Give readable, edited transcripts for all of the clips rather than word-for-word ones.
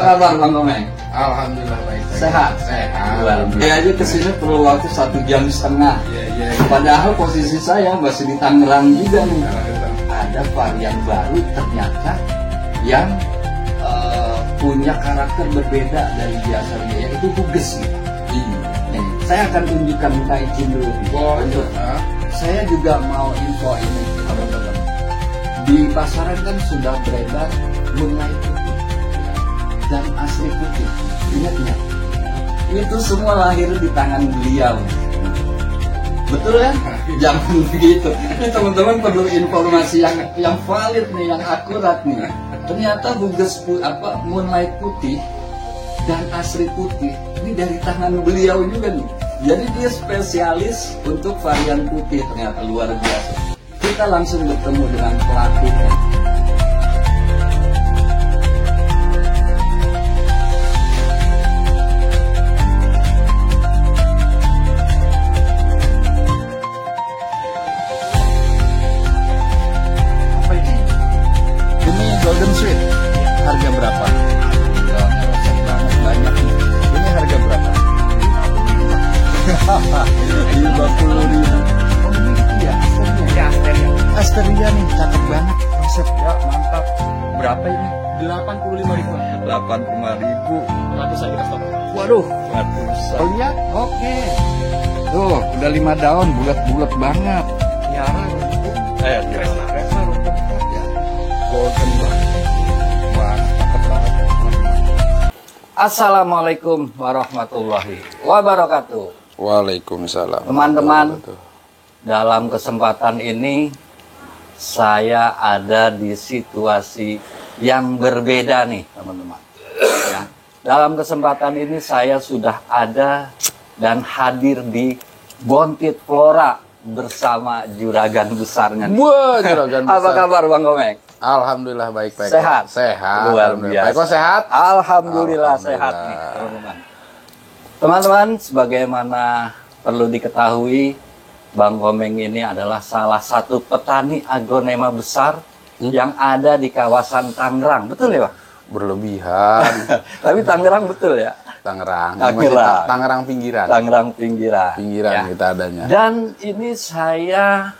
kabar Bang Komeng? Alhamdulillah baik. Sehat? Sehat. Saya aja kesini perlu waktu 1,5 jam. Iya. Padahal posisi saya masih di Tangerang juga nih. Ada varian baru ternyata yang punya karakter berbeda dari biasanya, yaitu huges nih. Nih, saya akan tunjukkan, minta izin dulu. Saya juga mau info ini teman-teman. Di pasaran kan sudah beredar Moonlight putih dan asli putih. Ingatnya, itu semua lahir di tangan beliau. Betul ya? Jangan begitu. Ini teman-teman perlu informasi yang valid nih, yang akurat nih. Ternyata huges Moonlight putih dan asli putih ini dari tangan beliau juga nih. Jadi dia spesialis untuk varian putih, ternyata luar biasa. Kita langsung bertemu dengan pelakunya. Apa ini? Ini Golden Sweet. Harga berapa? Daunnya resek banget, banyak nih. Ini harga berapa? 50.000. Asteria nih, cakep banget. Resep ya, mantap. Berapa ini? 85.000. 85.000. Ratusan kita stok. Waduh, ratusan. Oh, lihat, oke. Tuh, udah 5 daun, bulat-bulat banget. Tiara rumput. Kresna rumput. Ya, golden banget. Wah, cakep banget. Assalamualaikum warahmatullahi wabarakatuh. Waalaikumsalam. Teman-teman, dalam kesempatan ini saya ada di situasi yang berbeda nih, teman-teman. Ya. Dalam kesempatan ini saya sudah ada dan hadir di Bontit Flora bersama juragan besarnya. Wah, juragan besar. Apa kabar Bang Komeng? Alhamdulillah baik. Sehat? Sehat. Luar Alhamdulillah. biasa. Baik, kok sehat? Alhamdulillah sehat nih, teman-teman. Teman-teman, sebagaimana perlu diketahui, Bang Komeng ini adalah salah satu petani aglonema besar yang ada di kawasan Tangerang. Betul ya, Pak? Berlebihan. Tapi Tangerang betul ya? Tangerang. Tangerang. Tangerang pinggiran. Tangerang pinggiran. Pinggiran Ya. kita adanya. Dan ini saya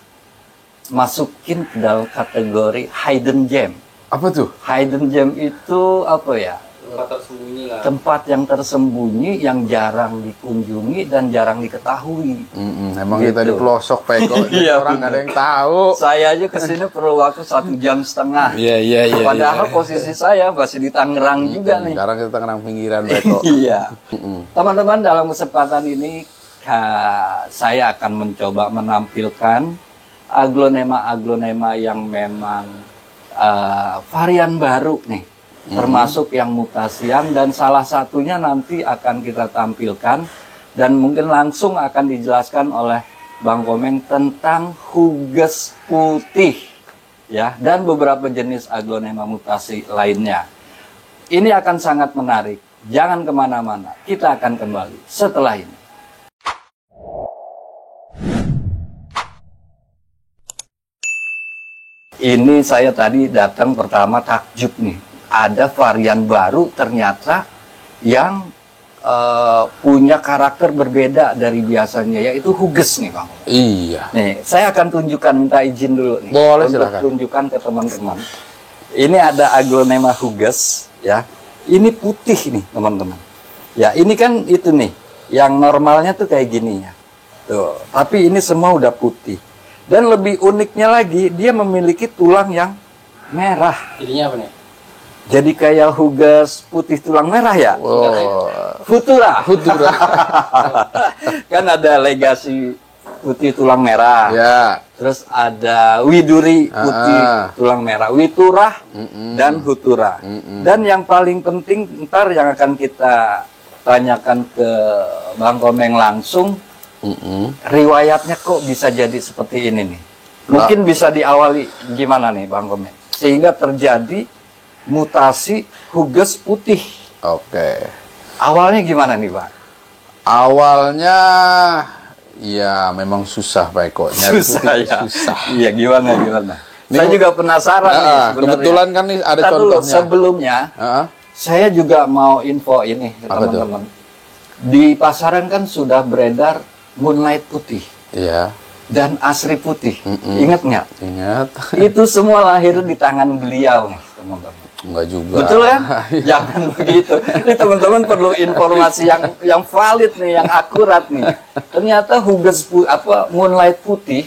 masukin ke dalam kategori hidden gem. Apa tuh? Hidden gem itu apa ya? Tempat tersembunyi lah. Tempat yang tersembunyi, yang jarang dikunjungi dan jarang diketahui. Emang Gitu. kita di pelosok peko, Iya, orang nggak ada yang tahu. Saya aja kesini perlu waktu 1,5 jam. Iya. Padahal posisi saya masih di Tangerang juga nih. Sekarang kita Tangerang pinggiran peko. Iya. Teman-teman, dalam kesempatan ini saya akan mencoba menampilkan aglonema yang memang varian baru nih. Termasuk yang mutasian, dan salah satunya nanti akan kita tampilkan dan mungkin langsung akan dijelaskan oleh Bang Komeng tentang huges putih ya, dan beberapa jenis aglonema mutasi lainnya. Ini akan sangat menarik. Jangan kemana-mana, kita akan kembali setelah ini. Ini saya tadi datang pertama takjub nih. Ada varian baru ternyata yang punya karakter berbeda dari biasanya, yaitu huges nih, Bang. Iya. Nih, saya akan tunjukkan, minta izin dulu nih. Boleh, untuk silakan. tunjukkan ke teman-teman. Ini ada aglonema huges ya. Ini putih nih, teman-teman. Ya, ini kan itu nih. Yang normalnya tuh kayak gini ya. Tuh, tapi ini semua udah putih. Dan lebih uniknya lagi, dia memiliki tulang yang merah. Jadinya apa nih? Jadi kayak huges putih tulang merah ya? Oh. Futura. Futura. Kan ada legasi putih tulang merah. Ya. Terus ada widuri putih tulang merah, witurah dan hutura. Dan yang paling penting ntar yang akan kita tanyakan ke Bang Komeng langsung, riwayatnya kok bisa jadi seperti ini nih? Mungkin bisa diawali gimana nih Bang Komeng? Sehingga terjadi mutasi huges putih. Oke. Awalnya gimana nih, Pak? Awalnya ya memang susah Pak Eko. Nyari Susah putih ya. susah. Iya, gimana? Ini Saya juga penasaran nih sebenarnya. kebetulan kan nih ada Ntar dulu, contohnya. sebelumnya Heeh. Saya juga mau info ini, Apa tuh? teman-teman. Di pasaran kan sudah beredar Moonlight putih Iya, dan Asri putih. Ingat nggak? ingat. Itu semua lahir di tangan beliau, nih, teman-teman. Enggak juga. Betul kan? Jangan begitu. Ini teman-teman perlu informasi yang valid nih, yang akurat nih. Ternyata Moonlight putih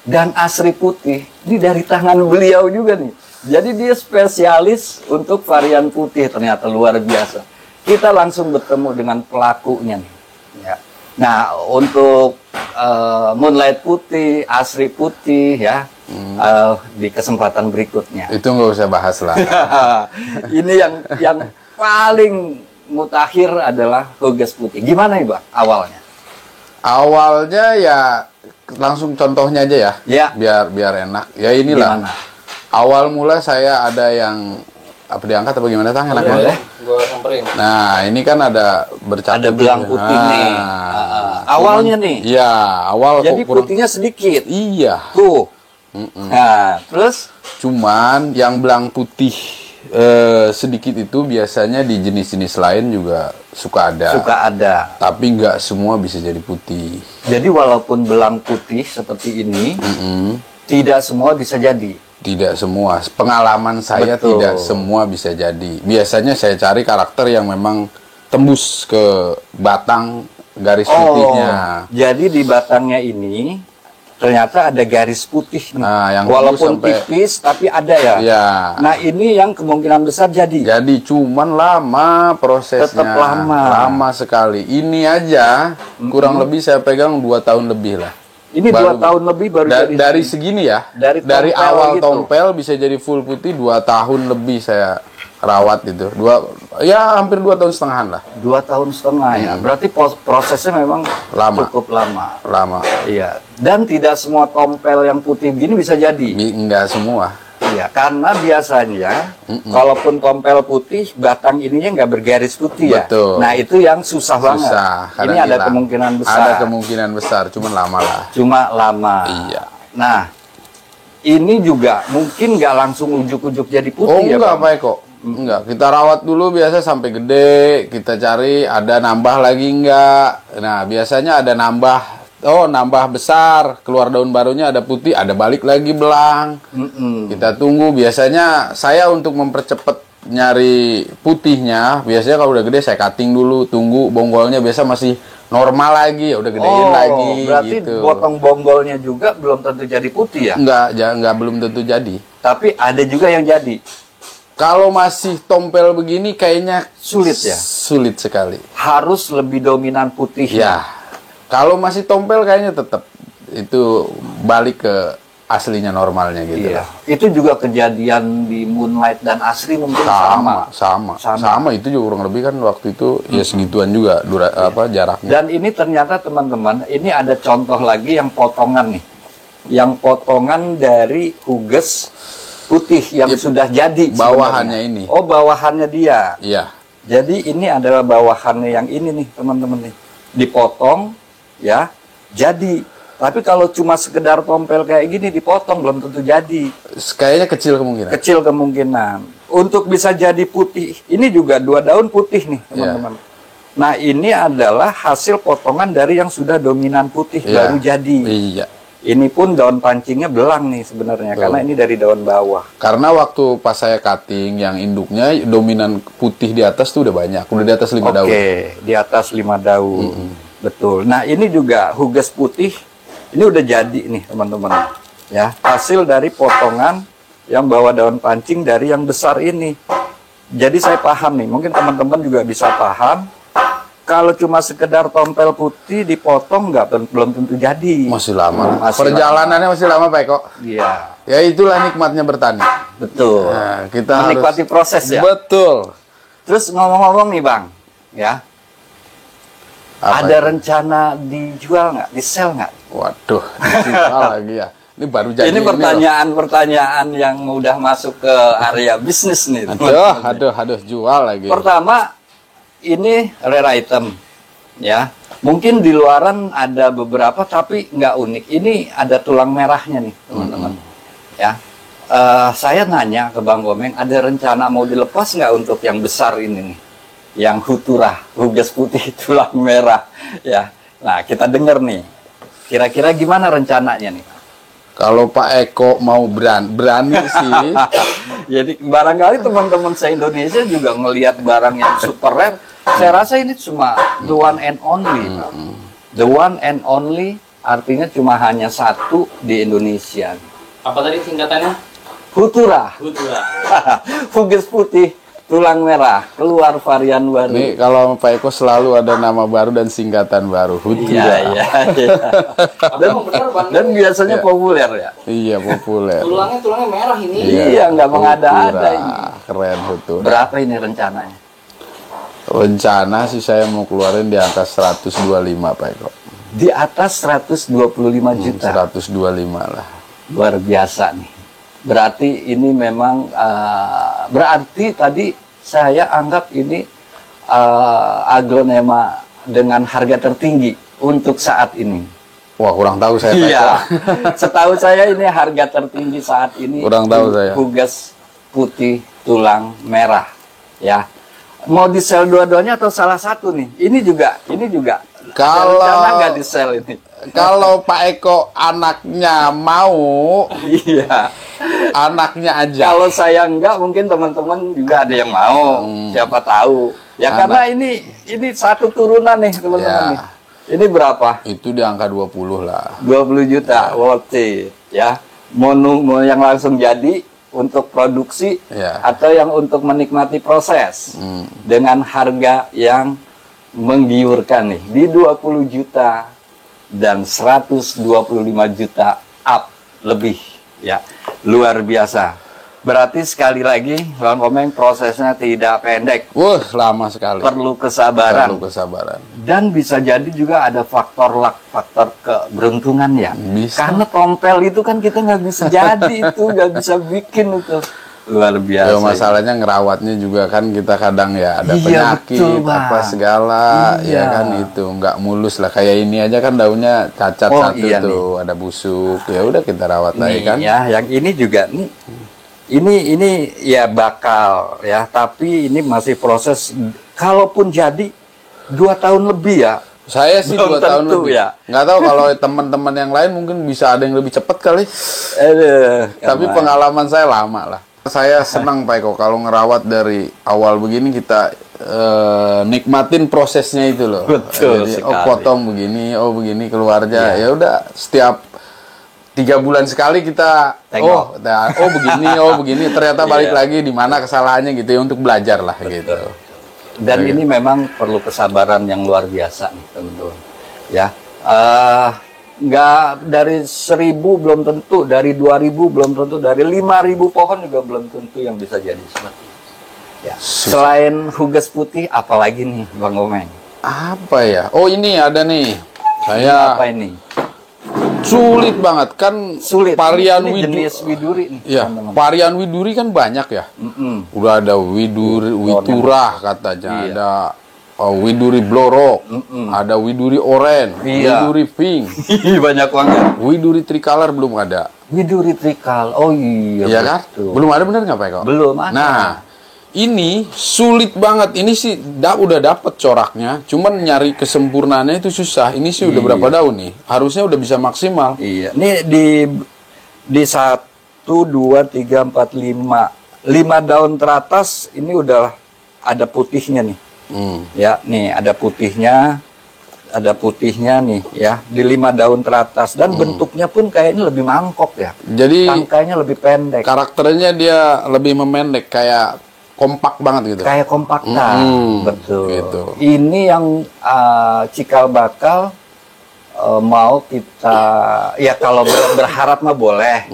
dan Asri putih ini dari tangan beliau juga nih. Jadi dia spesialis untuk varian putih, ternyata luar biasa. Kita langsung bertemu dengan pelakunya nih. Ya. Nah, untuk Moonlight putih, Asri putih ya, di kesempatan berikutnya. Itu nggak usah bahas lah. Ini yang paling mutakhir adalah Huges putih. Gimana nih, Bang, awalnya? Awalnya ya langsung contohnya aja ya. Ya. Biar enak. Ya inilah. Gimana? Awal mula saya ada yang apa diangkat apa gimana Tang enaknya? Boleh. Gua samperin. Nah, ini kan ada bercak Ada belang putih nih. Awalnya nih. Iya, awal Jadi kok kurang. putihnya sedikit. Iya. Tuh. Nah, terus Cuman yang belang putih sedikit itu biasanya di jenis-jenis lain juga suka ada. suka ada. Tapi nggak semua bisa jadi putih. Jadi walaupun belang putih seperti ini, tidak semua bisa jadi. Tidak semua. Pengalaman saya Betul. tidak semua bisa jadi. Biasanya saya cari karakter yang memang tembus ke batang garis putihnya. Jadi di batangnya ini ternyata ada garis putih nih. Nah, yang walaupun tembus sampai- tipis tapi ada ya. Ya. Nah, ini yang kemungkinan besar jadi. Jadi cuman lama prosesnya. Tetap lama. Lama sekali. Ini aja kurang lebih saya pegang 2 tahun lebih lah. Ini 2 tahun lebih baru jadi. Dari segini ya. Dari Dari tompel awal gitu. tompel bisa jadi full putih 2 tahun lebih saya rawat itu. Hampir 2 tahun setengahan lah. 2 tahun setengah ya. Berarti prosesnya memang Lama. cukup lama. Lama. Iya. Dan tidak semua tompel yang putih begini bisa jadi. Enggak semua. Iya, karena biasanya kalaupun tompel putih, batang ininya nggak bergaris putih ya. Betul. Nah, itu yang susah banget. Susah. Ini kadang ada hilang. kemungkinan besar. Ada kemungkinan besar, cuman lama lah. Cuma lama. Iya. Nah, ini juga mungkin nggak langsung ujuk-ujuk jadi putih Oh ya, enggak, Bang? Pak Eko. Enggak, kita rawat dulu biasa sampai gede, kita cari ada nambah lagi enggak. Nah, biasanya ada nambah besar, keluar daun barunya ada putih, ada balik lagi belang. Kita tunggu, biasanya saya untuk mempercepat nyari putihnya, biasanya kalau udah gede saya cutting dulu, tunggu bonggolnya biasa masih normal lagi, ya udah gedein lagi berarti gitu. potong bonggolnya juga belum tentu jadi putih ya? Enggak belum tentu jadi. Tapi ada juga yang jadi. Kalau masih tompel begini kayaknya Sulit ya? Sulit sekali. Harus lebih dominan putih. Ya. Kalau masih tompel kayaknya tetap itu balik ke aslinya normalnya gitu. Iya. lah. Itu juga kejadian di Moonlight dan Asri mungkin sama. Sama itu juga kurang lebih kan waktu itu ya segituan juga jaraknya. Dan ini ternyata teman-teman, ini ada contoh lagi yang potongan nih. Yang potongan dari Huges putih yang sudah jadi Bawahannya sebenarnya. ini. Oh, bawahannya dia. Iya. Jadi ini adalah bawahannya yang ini nih, teman-teman nih. Dipotong ya, jadi. Tapi kalau cuma sekedar tompel kayak gini dipotong belum tentu jadi. Kayaknya kecil kemungkinan. Kecil kemungkinan. Untuk bisa jadi putih, ini juga 2 daun putih nih, teman-teman. Nah, ini adalah hasil potongan dari yang sudah dominan putih Iya. baru jadi. Iya. Ini pun daun pancingnya belang nih sebenarnya, karena ini dari daun bawah. Karena waktu pas saya cutting yang induknya dominan putih di atas tuh udah banyak, udah di atas 5 daun. Oke, di atas 5 daun. Betul. Nah, ini juga Huges putih. Ini udah jadi nih, teman-teman. Ya, hasil dari potongan yang bawa daun pancing dari yang besar ini. Jadi saya paham nih, mungkin teman-teman juga bisa paham. Kalau cuma sekedar tompel putih dipotong belum tentu jadi. Masih lama. Masih Perjalanannya masih lama, Pak Eko. Iya, Ya itulah nikmatnya bertani. betul. Nah, kita Menikmati proses ya. Betul. Terus ngomong-ngomong nih, Bang, ya. Apa Ada itu? rencana dijual nggak, di-sell nggak? Waduh, digital lagi ya. Ini baru jadi Ini loh. pertanyaan-pertanyaan yang udah masuk ke area bisnis nih. Aduh, jual lagi. Pertama, ini rare item, ya. Mungkin di luaran ada beberapa, tapi nggak unik. Ini ada tulang merahnya nih, teman-teman. Ya, Saya nanya ke Bang Komeng, ada rencana mau dilepas nggak untuk yang besar ini nih, yang Hutura, Hugas Putih Tulang Merah, ya. Nah, kita dengar nih, kira-kira gimana rencananya nih? Kalau Pak Eko mau berani sih. Jadi barangkali teman-teman se-Indonesia juga ngelihat barang yang super rare. Saya rasa ini cuma the one and only, Pak. The one and only artinya cuma hanya satu di Indonesia. Apa tadi singkatannya? Hutura. Hutura. Hugas Putih Tulang Merah, keluar varian baru. Nih kalau Pak Eko selalu ada nama baru dan singkatan baru. Hutura. Iya. Dan biasanya populer ya. Iya, populer. Tulangnya merah ini. Iya, nggak mengada-ada ini. Keren Hutura. Berapa ini rencananya? Rencana sih saya mau keluarin di angka 125 Pak Eko. Di atas 125 juta. 125 lah. Luar biasa nih. Berarti ini memang berarti tadi saya anggap ini aglonema dengan harga tertinggi untuk saat ini. Wah, kurang tahu saya Pak Eko. Iya. Setahu saya ini harga tertinggi saat ini. Kurang tahu saya. Hugas Putih Tulang Merah, ya. Mau di sel dua-duanya atau salah satu nih? Ini juga. Kalau nggak di sel ini. Kalau Pak Eko anaknya mau, Iya. anaknya aja. Kalau saya enggak, mungkin teman-teman juga ada yang mau. Siapa tahu. Ya karena ini satu turunan nih teman-teman Ya. nih. Ini berapa? Itu di angka 20 lah. 20 juta, worth it, ya. Mau yang langsung jadi untuk produksi Ya. atau yang untuk menikmati proses dengan harga yang menggiurkan nih di 20 juta dan 125 juta up lebih, ya. Luar biasa. Berarti sekali lagi Bang Komeng, prosesnya tidak pendek, Wah, lama sekali. perlu kesabaran. Perlu kesabaran. Dan bisa jadi juga ada faktor luck, faktor keberuntungan ya. Bisa. Karena tompel itu kan kita nggak bisa jadi itu, nggak bisa bikin itu. Luar biasa. Ya, masalahnya ngerawatnya juga kan kita kadang ya ada Iya, penyakit betul, Bang. apa segala, Iya. ya kan itu nggak mulus lah kayak ini aja kan daunnya cacat Oh, satu iya tuh, ada busuk, ya udah kita rawat lagi Nih, kan. ya, yang ini juga nih. Ini ya bakal ya, tapi ini masih proses. Kalaupun jadi 2 tahun lebih ya. Saya sih Belum 2 tahun tentu, lebih. ya. Nggak tahu kalau teman-teman yang lain mungkin bisa ada yang lebih cepat kali. Tapi Kawan. pengalaman saya lama lah. Saya senang Pak Eko kalau ngerawat dari awal begini kita nikmatin prosesnya itu loh. Betul Jadi, sekali. potong begini, begini keluarnya. Ya udah setiap 3 bulan sekali kita Tengok. begini ternyata balik Iya. lagi di mana kesalahannya gitu ya untuk belajar lah gitu. Dan ini memang perlu kesabaran yang luar biasa nih teman-teman. Ya, nggak dari 1.000 belum tentu, dari 2.000 belum tentu, dari 5.000 pohon juga belum tentu yang bisa jadi seperti ini. Ya. Selain Hugas Putih, apalagi nih Bang Komeng? Apa ya? Oh, ini ada nih. Ini Saya apa ini? sulit banget kan Sulit. varian Ini widuri. jenis widuri nih. Ya, teman-teman. varian widuri kan banyak ya. Udah ada widuri witurah katanya, Iya. ada widuri blorok, ada widuri oren, Iya. widuri pink, Banyak banget. widuri tricolor belum ada. Widuri trikal. Oh iya. Iya kan? betul. Belum ada, bener nggak Pak Eko? Belum ada. Nah, ini sulit banget. Ini sih udah dapet coraknya, cuman nyari kesempurnaannya itu susah. Ini sih udah berapa daun nih? Harusnya udah bisa maksimal. Iya, ini di 1, 2, 3, 4, 5 daun teratas ini udah ada putihnya nih. Ya, nih ada putihnya nih ya di 5 daun teratas dan bentuknya pun kayaknya lebih mangkok ya. Jadi Tangkainya lebih pendek, karakternya dia lebih memendek, kayak kompak banget gitu. kayak kompakta. Betul. gitu. Ini yang cikal bakal mau kita ya kalau berharap mah boleh.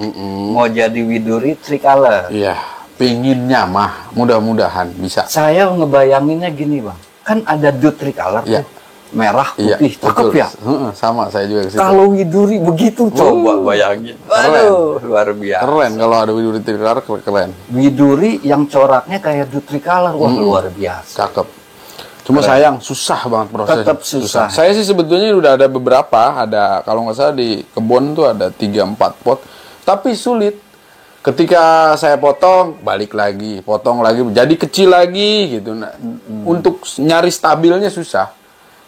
Mau jadi widuri tricolor. Iya, pinginnya mah mudah-mudahan bisa. Saya ngebayanginnya gini bang, kan ada dut tricolor Iya. tuh, merah Iya, putih, cakep betul. ya. Sama saya juga ke situ. Kalau widuri begitu coba bayangin, waduh luar biasa. Keren kalau ada widuri tricolor, keren. Widuri yang coraknya kayak dut tricolor, wah luar biasa. Cakep. Cuma sayang, susah banget prosesnya. Tetap susah. Saya sih sebetulnya udah ada beberapa, ada kalau nggak salah di kebun tuh ada 3-4 pot, tapi sulit. Ketika saya potong, balik lagi, potong lagi, jadi kecil lagi gitu. Nah, untuk nyari stabilnya susah.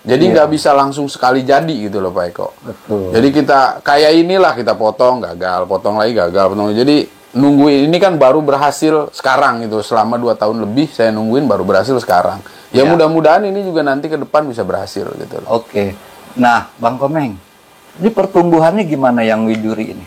Jadi nggak bisa langsung sekali jadi gitu loh Pak Eko. Betul. Jadi kita kayak inilah kita potong, gagal, potong lagi, gagal, potong. Jadi nungguin ini kan baru berhasil sekarang gitu. Selama 2 tahun lebih saya nungguin baru berhasil sekarang. Ya mudah-mudahan ini juga nanti ke depan bisa berhasil gitu loh. Oke. Nah, Bang Komeng, ini pertumbuhannya gimana yang widuri ini?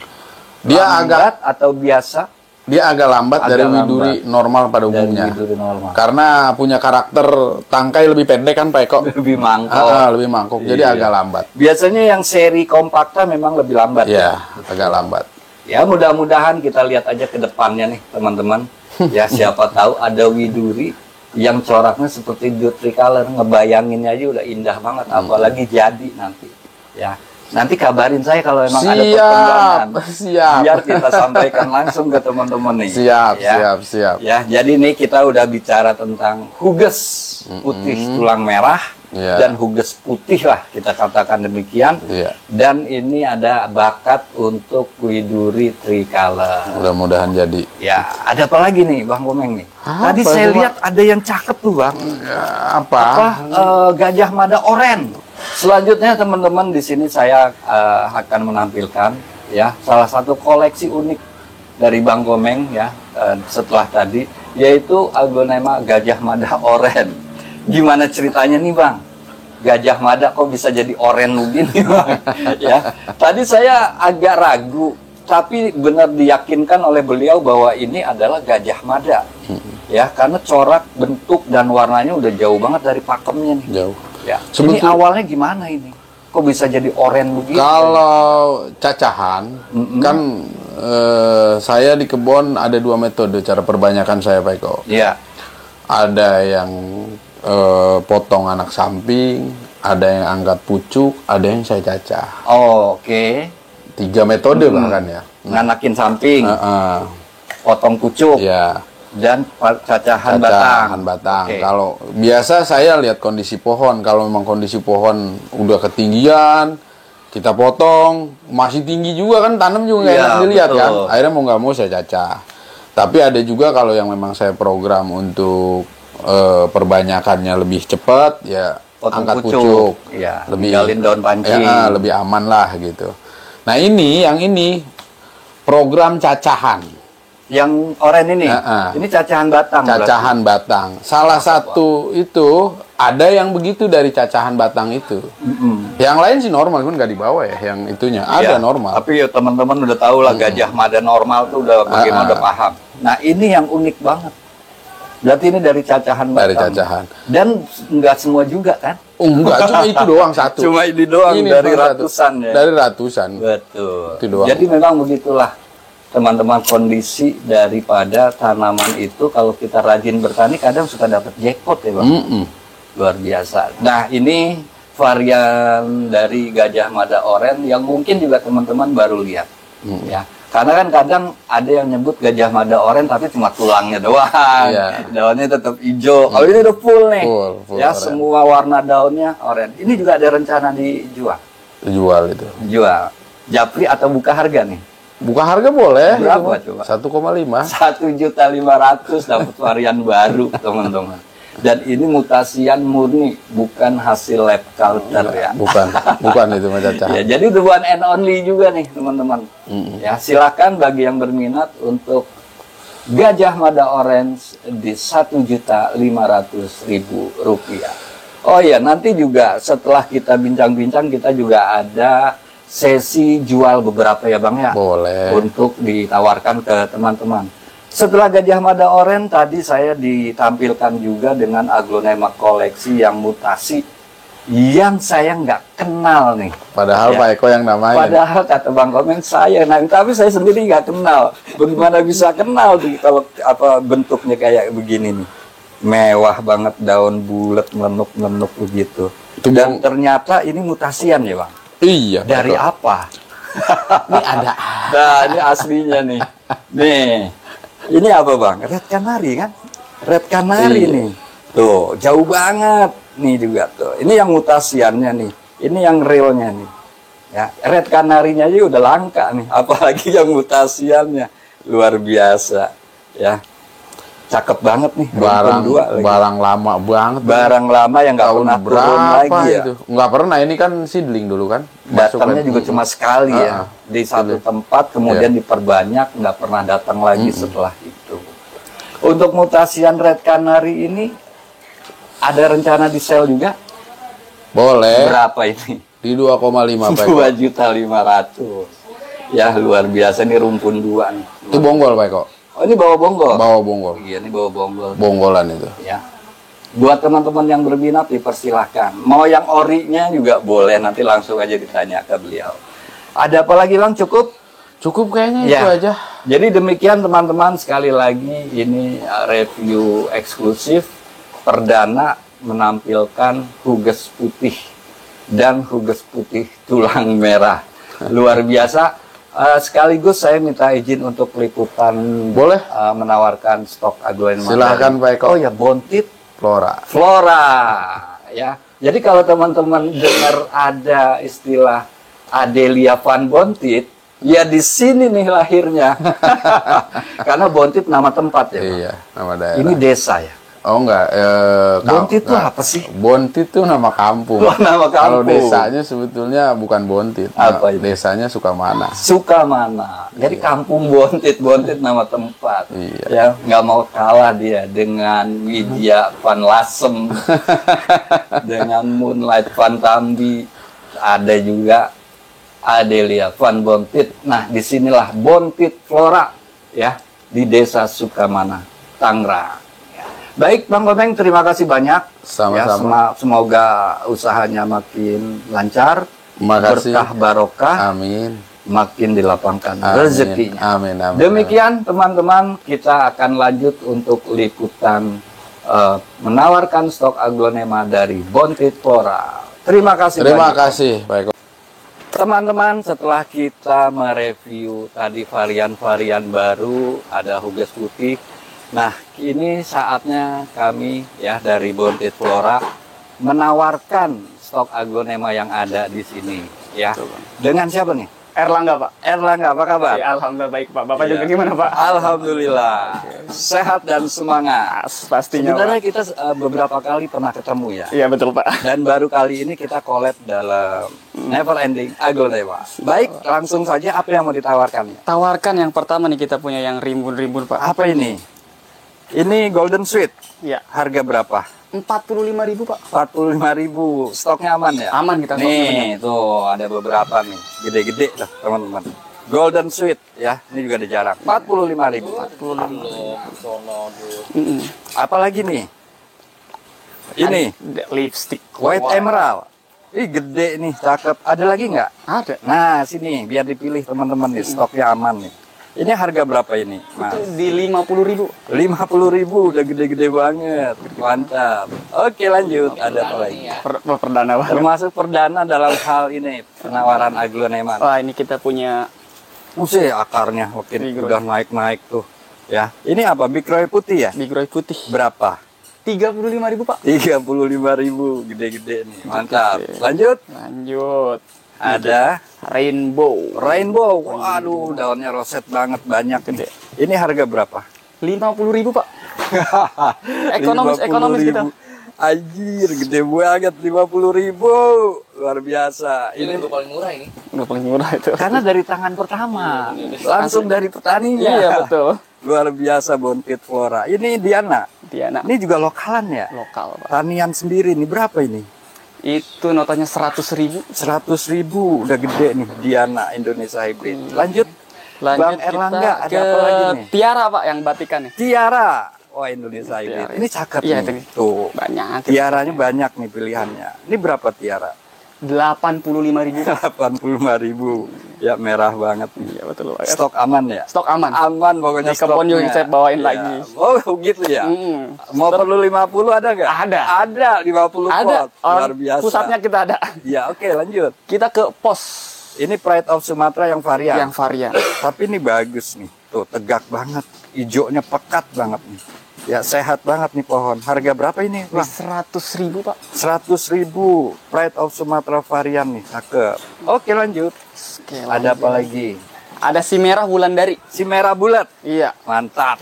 Dia Lambat atau biasa? Dia agak lambat Agak dari lambat. widuri normal pada Dari umumnya. widuri normal. Karena punya karakter tangkai lebih pendek kan Pak Eko. Lebih mangkok. Lebih mangkok. Jadi Iya. agak lambat. Biasanya yang seri kompakta memang lebih lambat. Iya, agak lambat. Ya, mudah-mudahan kita lihat aja ke depannya nih, teman-teman. Ya, siapa tahu ada widuri yang coraknya seperti tricolor, ngebayanginnya aja udah indah banget, apalagi jadi nanti. Ya. Nanti kabarin saya kalau memang ada perkembangan. Siap. Biar kita sampaikan langsung ke teman-teman nih. Siap. Ya, jadi nih kita udah bicara tentang huges putih tulang merah Iya. dan huges putih lah kita katakan demikian. Iya. Dan ini ada bakat untuk widuri tricolor. Mudah-mudahan jadi. Ya, ada apa lagi nih Bang Komeng nih? Tadi Apa saya itu, lihat ada yang cakep tuh Bang. Apa? Gajah mada oren. Selanjutnya teman-teman di sini saya akan menampilkan ya salah satu koleksi unik dari Bang Komeng ya setelah tadi, yaitu Aglonema gajah mada oren. Gimana ceritanya nih Bang? Gajah mada kok bisa jadi oren begini Bang? Ya, tadi saya agak ragu, tapi benar diyakinkan oleh beliau bahwa ini adalah gajah mada. Ya, karena corak, bentuk dan warnanya udah jauh banget dari pakemnya nih. Jauh. Ya. Ini Sebetulnya- awalnya gimana ini? Kok bisa jadi oren begitu? Kalau cacahan, kan saya di kebun ada 2 metode cara perbanyakan saya Pak Eko. Iya. Ada yang potong anak samping, ada yang angkat pucuk, ada yang saya cacah. Oh, oke. 3 metode bahkan ya. Nganakin samping, Heeh. potong pucuk, Ya. dan cacahan Cacahan batang. Oke. Kalau biasa saya lihat kondisi pohon. Kalau memang kondisi pohon udah ketinggian, kita potong. Masih tinggi juga kan, tanam juga nggak Iya, enak dilihat betul. kan. Akhirnya mau nggak mau saya cacah. Tapi ada juga kalau yang memang saya program untuk perbanyakannya lebih cepat, ya Potong angkat pucuk. pucuk. Iya, Lebih ninggalin daun pancing. ya, lebih aman lah gitu. Nah yang ini program cacahan. Yang oren ini, Heeh. ini cacahan batang. Cacahan batang. Salah satu itu ada yang begitu dari cacahan batang itu. Yang lain sih normal, kan nggak dibawa ya. Yang itunya ada Iya, normal. Tapi ya teman-teman udah tahu lah gajah mada normal tuh udah bagaimana udah paham. Nah ini yang unik banget. Berarti ini dari cacahan batang. Dari cacahan. Dan nggak semua juga kan? Oh, enggak, cuma itu doang satu. Cuma ini doang dari cuma satu. ratusan ya. Dari ratusan. Betul. Itu doang. Jadi memang begitulah teman-teman kondisi daripada tanaman itu. Kalau kita rajin bertani kadang suka dapat jackpot ya Bang. Mm-mm. Luar biasa. Nah ini varian dari gajah mada oren yang mungkin juga teman-teman baru lihat. Ya. Karena kan kadang ada yang nyebut gajah mada oren tapi cuma tulangnya doang. Iya. Daunnya tetap hijau. Kalau ini udah full nih. Full Ya oren. semua warna daunnya oren. Ini juga ada rencana dijual. Jual itu. Jual. Japri atau buka harga nih? Buka harga boleh. Berapa itu. coba? 1,5. 1.500.000 dapat varian baru teman-teman. Dan ini mutasian murni, bukan hasil lab culture ya. Bukan itu mah cacahan. Ya, jadi the one and only juga nih teman-teman. Ya, silakan bagi yang berminat untuk gajah mada orange di Rp1.500.000. Oh ya, nanti juga setelah kita bincang-bincang kita juga ada sesi jual beberapa ya Bang ya. Boleh. Untuk ditawarkan ke teman-teman. Setelah gajah mada oren tadi saya ditampilkan juga dengan aglonema koleksi yang mutasi yang saya nggak kenal nih. Padahal Ya. Pak Eko yang namanya. Padahal kata Bang Komeng saya, nah, tapi saya sendiri nggak kenal. Bagaimana bisa kenal tuh kalau apa bentuknya kayak begini nih? Mewah banget, daun bulat menuk-menuk begitu. Itu Dan ternyata ini mutasian ya Bang. Iya. Dari betul. apa? Ini ada. Nah, ini aslinya nih. Nih. Ini apa Bang? Red Canary kan? Red Canary Iya. nih. Tuh, jauh banget. Nih juga tuh. Ini yang mutasiannya nih. Ini yang realnya nih. Ya, Red Canary-nya aja udah langka nih. Apalagi yang mutasiannya. luar biasa ya. Cakep banget nih, barang rumpun 2 lagi. barang lama banget. Barang lama yang nggak Tahun pernah turun berapa lagi ya. itu? Nggak pernah, ini kan seedling dulu kan. Datangnya juga cuma sekali ya, di satu tempat, kemudian Iya. diperbanyak, nggak pernah datang lagi setelah itu. Untuk mutasian Red Canary ini ada rencana di sell juga? Boleh. Berapa ini? Di 2,5 Pak Eko. 2.500.000. Ya luar biasa, ini rumpun 2 nih. Itu bonggol Pak Eko. Oh ini bawa bonggol? Bawa bonggol. Iya ini bawa bonggol. Bonggolan itu. Ya. Buat teman-teman yang berminat dipersilahkan. Mau yang orinya juga boleh, nanti langsung aja ditanya ke beliau. Ada apa lagi Bang? Cukup? Cukup kayaknya Ya. itu aja. Jadi demikian teman-teman, sekali lagi ini review eksklusif perdana menampilkan Huges putih dan Huges putih tulang merah. Luar biasa. Sekaligus saya minta izin untuk liputan, Boleh. menawarkan stok aglonema. Silahkan, Pak Eko. Oh ya, Bontit Flora. Flora ya. Jadi kalau teman-teman dengar ada istilah Adelia Van Bontit, ya di sini nih lahirnya. Karena Bontit nama tempat ya, Pak? Iya, nama daerah. Ini desa ya. Oh enggak, Bontit itu enggak. apa sih? Bontit itu nama kampung. Oh, nama Kalau kampung. desanya sebetulnya bukan Bontit. Apa itu? Desanya Sukamana. Sukamana. Jadi kampung Bontit, Bontit nama tempat. Iya. Ya, nggak mau kalah dia dengan Widya Van Lasem, dengan Moonlight Van Tambi, ada juga Adelia Van Bontit. Nah, disinilah Bontit Flora ya di Desa Sukamana, Tangerang. Ya. Baik, Bang Komeng, terima kasih banyak. Sama-sama. Ya, semoga usahanya makin lancar, Makasih. berkah barokah, Amin. makin dilapangkan Amin. rezekinya. Amin. Amin. Demikian teman-teman, kita akan lanjut untuk liputan menawarkan stok aglonema dari Bontit Flora. Terima kasih Terima banyak. kasih, Pak Eko. Teman-teman, setelah kita mereview tadi varian-varian baru, ada Huges putih. Nah, ini saatnya kami ya dari Bontit Flora menawarkan stok aglonema yang ada di sini ya. Dengan siapa nih? Erlangga, Pak. Erlangga, apa kabar? Ya, alhamdulillah baik, Pak. Bapak Iya. juga gimana, Pak? Alhamdulillah, sehat dan semangat. Pastinya, Sebenarnya Pak. kita beberapa kali pernah ketemu ya. Iya, betul, Pak. Dan baru kali ini kita collab dalam Never Ending Aglonema. Baik, langsung saja apa yang mau ditawarkan? Tawarkan yang pertama nih, kita punya yang rimbun-rimbun, Pak. Apa ini? Ini Golden Sweet. Iya. Harga berapa? 45.000, Pak. 45.000. Stoknya aman ya? Aman kita stoknya, Nih, tuh ada beberapa nih. Gede-gede lah, teman-teman. Golden Sweet ya. Ini juga ada jarang. 45.000. Mm-mm. Apalagi nih? Ini Lipstick. White Emerald. Ih, gede nih, cakep. Ada lagi nggak? Ada. Nah, sini biar dipilih teman-teman nih, stoknya aman nih. Ini harga berapa ini, Mas? Itu di 50.000. 50.000, udah gede-gede banget. Mantap. Oke, lanjut. Ada apa lagi? Perdana, Pak. Termasuk perdana dalam hal ini, penawaran aglonema. Wah, ini kita punya Musik akarnya makin Big Roy. udah naik-naik tuh. Ya, ini apa? Big Roy putih ya? Big Roy putih. Berapa? 35.000, Pak. 35.000, gede-gede nih. Mantap. Lanjut. Lanjut. Ada Rainbow. Rainbow. Waduh, daunnya roset banget, banyak nih. Ini harga berapa? 50.000, Pak. Ekonomis 50.000. kita. Anjir, gede banget, 50.000. Luar biasa. Ini paling murah ini. Udah paling murah itu. karena dari tangan pertama, langsung dari petaninya. Iya, betul. Luar biasa Bontit Flora. Ini Diana. Diana Ini juga lokalan ya? lokal, Pak. Tanian sendiri nih, berapa ini? Itu notanya 100.000. 100.000, udah gede nih Diana Indonesia Hybrid. Lanjut, Lanjut Bang Erlangga, kita ada ke apa lagi nih? Tiara, Pak, yang batikan nih. Tiara. Wah, Indonesia Hybrid. Tiara. Ini cakep Iya, nih. ini. Tuh. Banyak. Tiaranya banyak nih pilihannya. Ini berapa tiara? 85.000. 85.000. Ya, merah banget nih. Iya, betul, Pak. Stok aman ya? Stok aman. Aman pokoknya Di kebun juga stoknya. saya bawain Ya. lagi. Oh, gitu ya? Mau perlu 50 ada nggak? Ada. Ada 50 Ada. pot. Luar biasa. Pusatnya kita ada. Ya, oke, lanjut. Kita ke pos Ini Pride of Sumatera yang varian. yang varian. Tapi ini bagus nih. Tuh, tegak banget. Hijaunya pekat banget nih. Ya, sehat banget nih pohon. Harga berapa ini, Di Bang? 100.000, Pak. 100.000. Pride of Sumatera varian nih. Cakep. Oke, lanjut. Oke, Ada apa lagi? Ada si merah Wulandari. Si merah bulat. Iya. Mantap.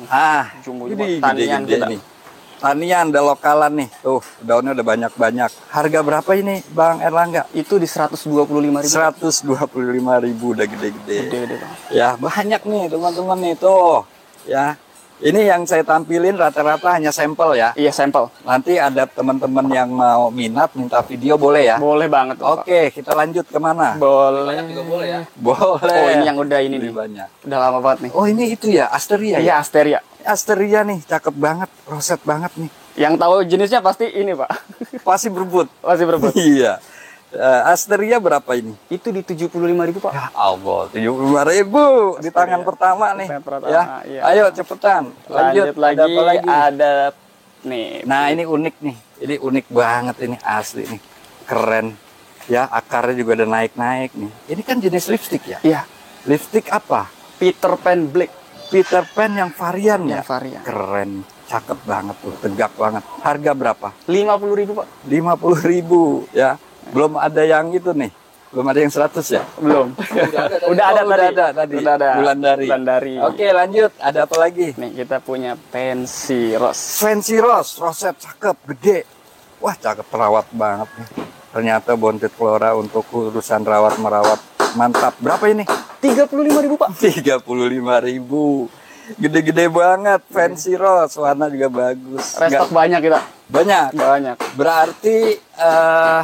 Ah, Jumbo ini tanian gede-gede kita. nih. Tanian ada lokalan nih. Tuh, daunnya udah banyak-banyak. Harga berapa ini, Bang Erlangga? Itu di 125.000. 125.000 udah gede-gede. Gede-gede, Bang. Ya, banyak nih teman-teman nih tuh. Ya. Ini yang saya tampilin rata-rata hanya sampel ya. Iya, sampel. Nanti ada teman-teman yang mau minat minta video boleh ya? Boleh banget, Pak. Oke, kita lanjut kemana? Boleh. boleh ya. Boleh. Oh, ini yang udah ini Lebih nih. banyak. Udah lama banget nih. Oh, ini itu ya, Asteria Iya, ya? Asteria. Asteria nih, cakep banget, roset banget nih. Yang tahu jenisnya pasti ini, Pak. Pasti berebut. Pasti berebut. Iya. Asteria berapa ini? Itu di 75.000, Pak. Ya Allah, 75.000 di tangan pertama nih. Tangan pertama, Ya, iya. ayo cepetan. Lanjut lagi. Ada apa lagi? Ada nih. Nah, ini unik nih. Ini unik banget ini, asli nih. Keren. Ya, akarnya juga udah naik-naik nih. Ini kan jenis lipstick ya? Iya. Lipstick apa? Peter Pan Black. Peter Pan yang varian ya? Yang varian. Keren. Cakep banget tuh, tegak banget. Harga berapa? 50.000, Pak. 50.000 ya. Belum ada yang itu nih. Belum ada yang 100 ya? Belum. Udah ada Oh, tadi. udah ada tadi. Udah ada. Wulandari. Wulandari. Oke, lanjut. Ada apa lagi? Nih, kita punya Fancy Rose. Fancy Rose, roset cakep, gede. Wah, cakep, terawat banget nih. Ternyata Bontit Flora untuk urusan rawat merawat mantap. Berapa ini? 35.000, Pak. 35.000. Gede-gede banget, Fancy Rose, warna juga bagus. Restock banyak kita. Banyak. Banyak. Berarti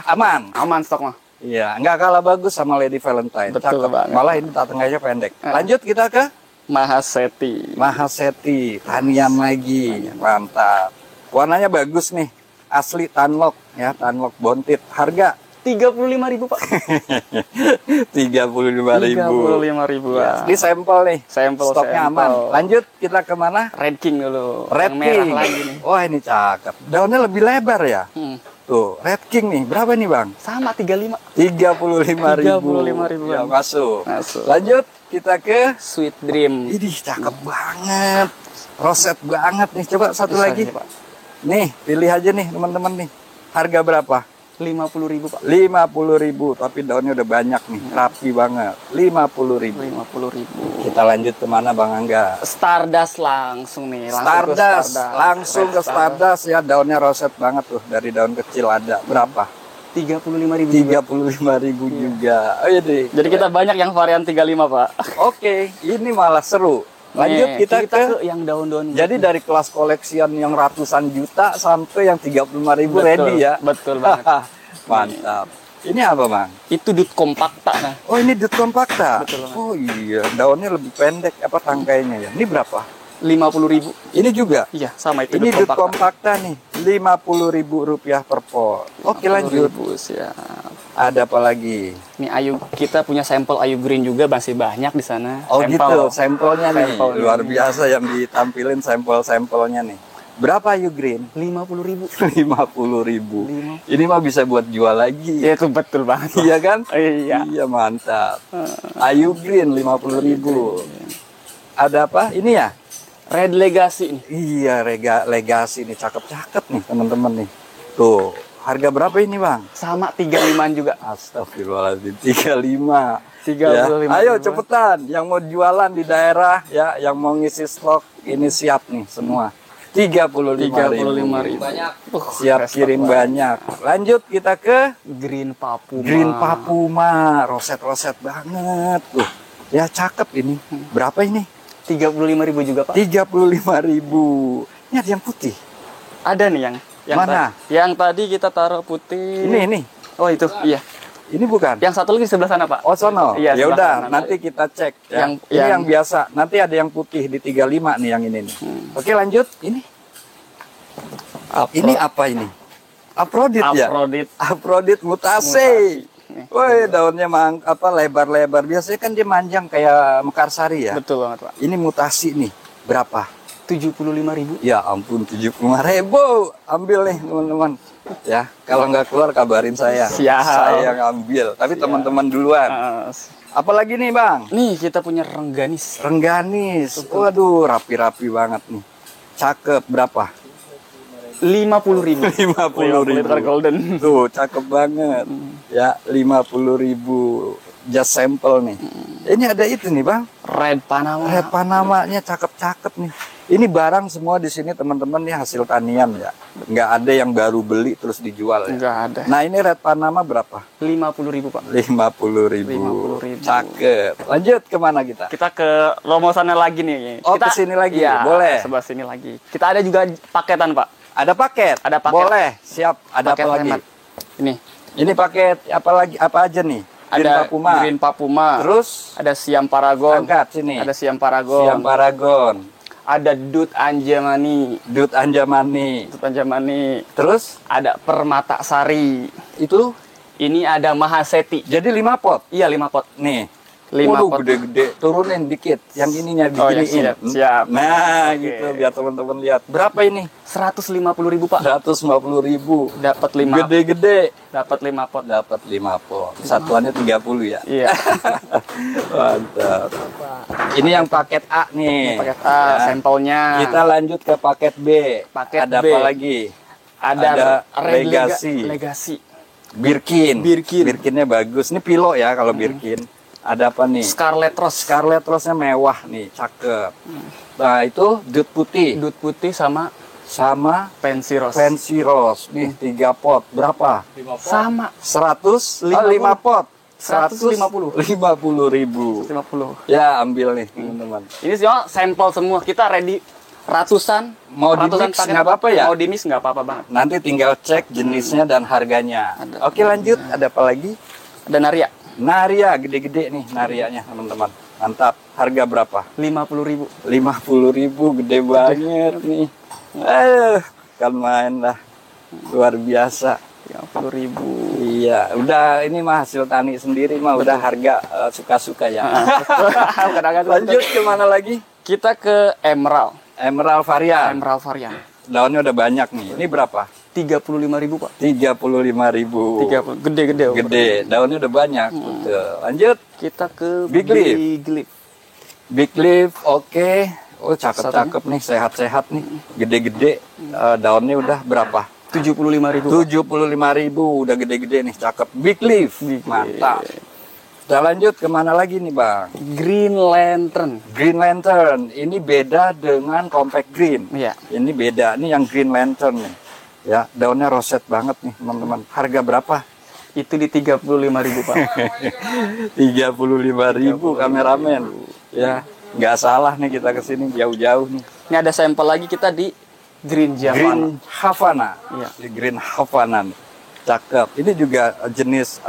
aman. Aman stok mah. Iya, nggak kalah bagus sama Lady Valentine. Betul Cakep. banget. Malah ini tengahnya pendek. Lanjut kita ke Mahaseti. Mahaseti, tanian lagi, mantap. Warnanya bagus nih, asli Tanlock ya, Tanlock Bontit. Harga 35.000, Pak. 35.000. 35.000. Ya, ini sampel nih, Sampel, stoknya sampel. aman. Lanjut kita kemana? Red King dulu. Red Yang merah King. lagi nih. Wah, ini cakep. Daunnya lebih lebar ya. Hmm. Tuh, Red King nih, berapa nih Bang? Sama 35. 35.000. 35.000. Ya, masuk. Masuk. Lanjut kita ke Sweet Dream. ini cakep banget. Roset banget nih. Coba satu Bisa lagi. nih, Pak. Nih, pilih aja nih teman-teman nih. Harga berapa? 50.000, Pak. 50.000, tapi daunnya udah banyak nih. Rapi banget. 50.000. 50.000. Kita lanjut kemana Bang Angga? Stardust langsung nih. Stardust. Langsung ke Red Stardust ya. Daunnya roset banget tuh. Dari daun kecil ada. Berapa? 35.000 juga. 35.000 juga. Oh iya deh. Jadi kita banyak yang varian 35, Pak. Oke, ini malah seru. Lanjut Nih, kita ke yang daun-daun. jadi dari kelas koleksian yang ratusan juta sampai yang 35.000 ready ya. Betul banget. Mantap. Ini apa Bang? Itu Dut Compacta. Nah, Oh ini Dut Compacta. Betul banget. Oh iya, daunnya lebih pendek apa tangkainya ya. Ini berapa? 50.000. Ini juga. Iya, sama itu Ini Dut Compacta. Compacta nih, Rp50.000 per pot. Oke lanjut. 50.000, siap. Ada apa lagi? Nih Ayu, kita punya sampel Ayu Green juga masih banyak di sana. Oh Sampel. gitu, sampelnya nih. Sampel. Luar biasa yang ditampilin sampel-sampelnya nih. Berapa Ayu Green? 50.000. 50.000. Ini mah bisa buat jual lagi. Ya, itu betul banget. Pak. Iya kan? Iya. Iya mantap. Ayu Green 50.000. Ada apa? Ini ya? Red Legacy nih. Iya, legasi nih cakep-cakep nih teman-teman nih. Tuh, harga berapa ini bang? Sama 35-an juga. Astagfirullahaladzim, 35. 35. Ayo cepetan, yang mau jualan di daerah ya, yang mau ngisi stok ini siap nih semua. 35.000. Banyak. Siap restock kirim banyak. Lanjut kita ke Green Papuma. Green Papuma, roset-roset banget tuh. Ya cakep ini. Berapa ini? 35.000 juga, Pak. 35.000. Ini ada yang putih. Ada nih yang Mana? Yang tadi kita taruh putih. Ini. Oh, itu. Iya. Ini bukan? Yang satu lagi di sebelah sana, Pak. Oh sono. Iya, Ya sebelah udah, kanan. nanti kita cek. Ya. Yang- Ini yang- yang biasa. Nanti ada yang putih di 35 nih yang ini nih. Oke lanjut. Ini. Ini apa ini? Aphrodite ya? Aphrodite. Aphrodite mutasi. Woi, daunnya lebar-lebar. Biasanya kan dia manjang kayak mekarsari ya. Betul banget, Pak. Ini mutasi nih. Berapa? 75.000. Ya ampun, 75.000. Ambil nih teman-teman. Ya, kalau nggak keluar kabarin saya. Siap. Saya yang ambil. Tapi teman-teman duluan. Apalagi nih bang? Nih kita punya Rengganis. Rengganis. Waduh, rapi-rapi banget nih. Cakep. Berapa? 50.000. 50.000. liter golden. Tuh, cakep banget. Ya, 50.000. Just sampel nih. Ini ada itu nih Bang. Red Panama. Red Panamanya cakep-cakep nih. Ini barang semua di sini teman-teman nih hasil tanian ya. Nggak ada yang baru beli terus dijual ya. Enggak ada. Nah ini Red Panama berapa? 50.000 Pak. 50.000. 50.000. Cakep. Lanjut kemana kita? Kita ke Romo sana lagi nih. Oh, Kita, kesini lagi? Iya, Boleh. Sebelah sini lagi. Kita ada juga paketan Pak. Ada paket? Ada paket. Boleh. Siap. Ada Paket apa lagi? hemat. Ini. Ini paket apa lagi? Apa aja nih? Green Ada Papuma. Green Papuma. Terus ada Siam Paragon. angkat sini. Ada Siam Paragon. Siam Paragon. Ada Dut Anjamani. Dut Anjamani. Dut Anjamani. Terus Ada Permata Sari. itu Ini ada Mahaseti. jadi 5 pot. Iya 5 pot. Nih. 5 Waduh, pot. gede-gede. Turunin dikit. Yang ininya Oh, ya, diginiin. siap. Nah, Oke. gitu biar teman-teman lihat. Berapa ini? 150.000 Pak. 150.000. Dapat 5. Gede-gede. Dapat 5 pot. Dapat 5 pot. Satuannya 30 ya. Iya. Mantap. Ini yang paket A nih. Paket A, Ya. sampelnya. Kita lanjut ke paket B. Paket Ada B. apa lagi? ada Red Legacy. Legacy. Birkin. Birkin. Birkinnya bagus. Ini Pilo ya kalau Birkin. Ada apa nih? Scarlet Rose. Scarlet Rose-nya mewah nih, cakep. Nah, itu Dut putih Dut putih sama sama Fancy Rose. Fancy Rose. Nih 3 pot. Berapa? Sama 100 50. 5 pot. 150. 50.000. 50. Ya, ambil nih, teman-teman. Ini semua sampel semua. Kita ready ratusan. Mau ratusan di-mix paket. nggak apa-apa ya? Mau di mix nggak apa-apa banget. Nanti tinggal cek jenisnya dan harganya. Ada. Oke, lanjut. Ada apa lagi? Ada Naria. Naria, gede-gede nih narianya, teman-teman. Mantap. Harga berapa? 50.000. 50.000, gede banget nih. Kan main dah. Luar biasa. 50.000. Iya, udah ini mah hasil tani sendiri mah udah harga suka-suka ya. Lanjut kemana lagi? Kita ke Emerald. Emerald varian. Emerald varian. Daunnya udah banyak nih. Ini berapa? 35.000 Pak. 35.000. 30. Gede-gede. Gede, daunnya udah banyak. Betul. Lanjut. Kita ke Big Leaf. Leaf. Big Leaf, oke. Oh, cakep-cakep nih, sehat-sehat nih. Gede-gede. Daunnya udah berapa? 75.000. 75.000, udah gede-gede nih, cakep. Big Leaf, Big mantap. Kita lanjut kemana lagi nih Bang? Green Lantern. Green Lantern, ini beda dengan Compact Green. Iya. Ini beda, ini yang Green Lantern nih. Ya, daunnya roset banget nih teman-teman. Harga berapa? Itu di 35.000 Pak. 35.000 kameramen. Ya, nggak salah nih kita kesini jauh-jauh nih. Ini ada sampel lagi kita di Green Javana. Green Havana. Iya. Di Green Havana nih. Cakep. Ini juga jenis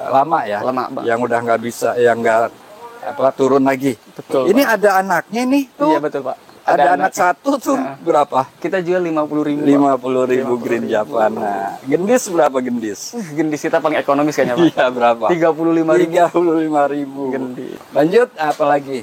lama ya. Lama, Bang. Yang udah nggak bisa, yang nggak turun lagi. Betul, Ini ada anaknya nih tuh. Iya betul Pak. Ada anak satu tuh berapa? Kita jual 50.000. 50.000 Green Javana. Gendis berapa gendis? Gendis kita paling ekonomis kayaknya Pak. Iya berapa? 35.000. 35.000. Gendis. Lanjut apa lagi?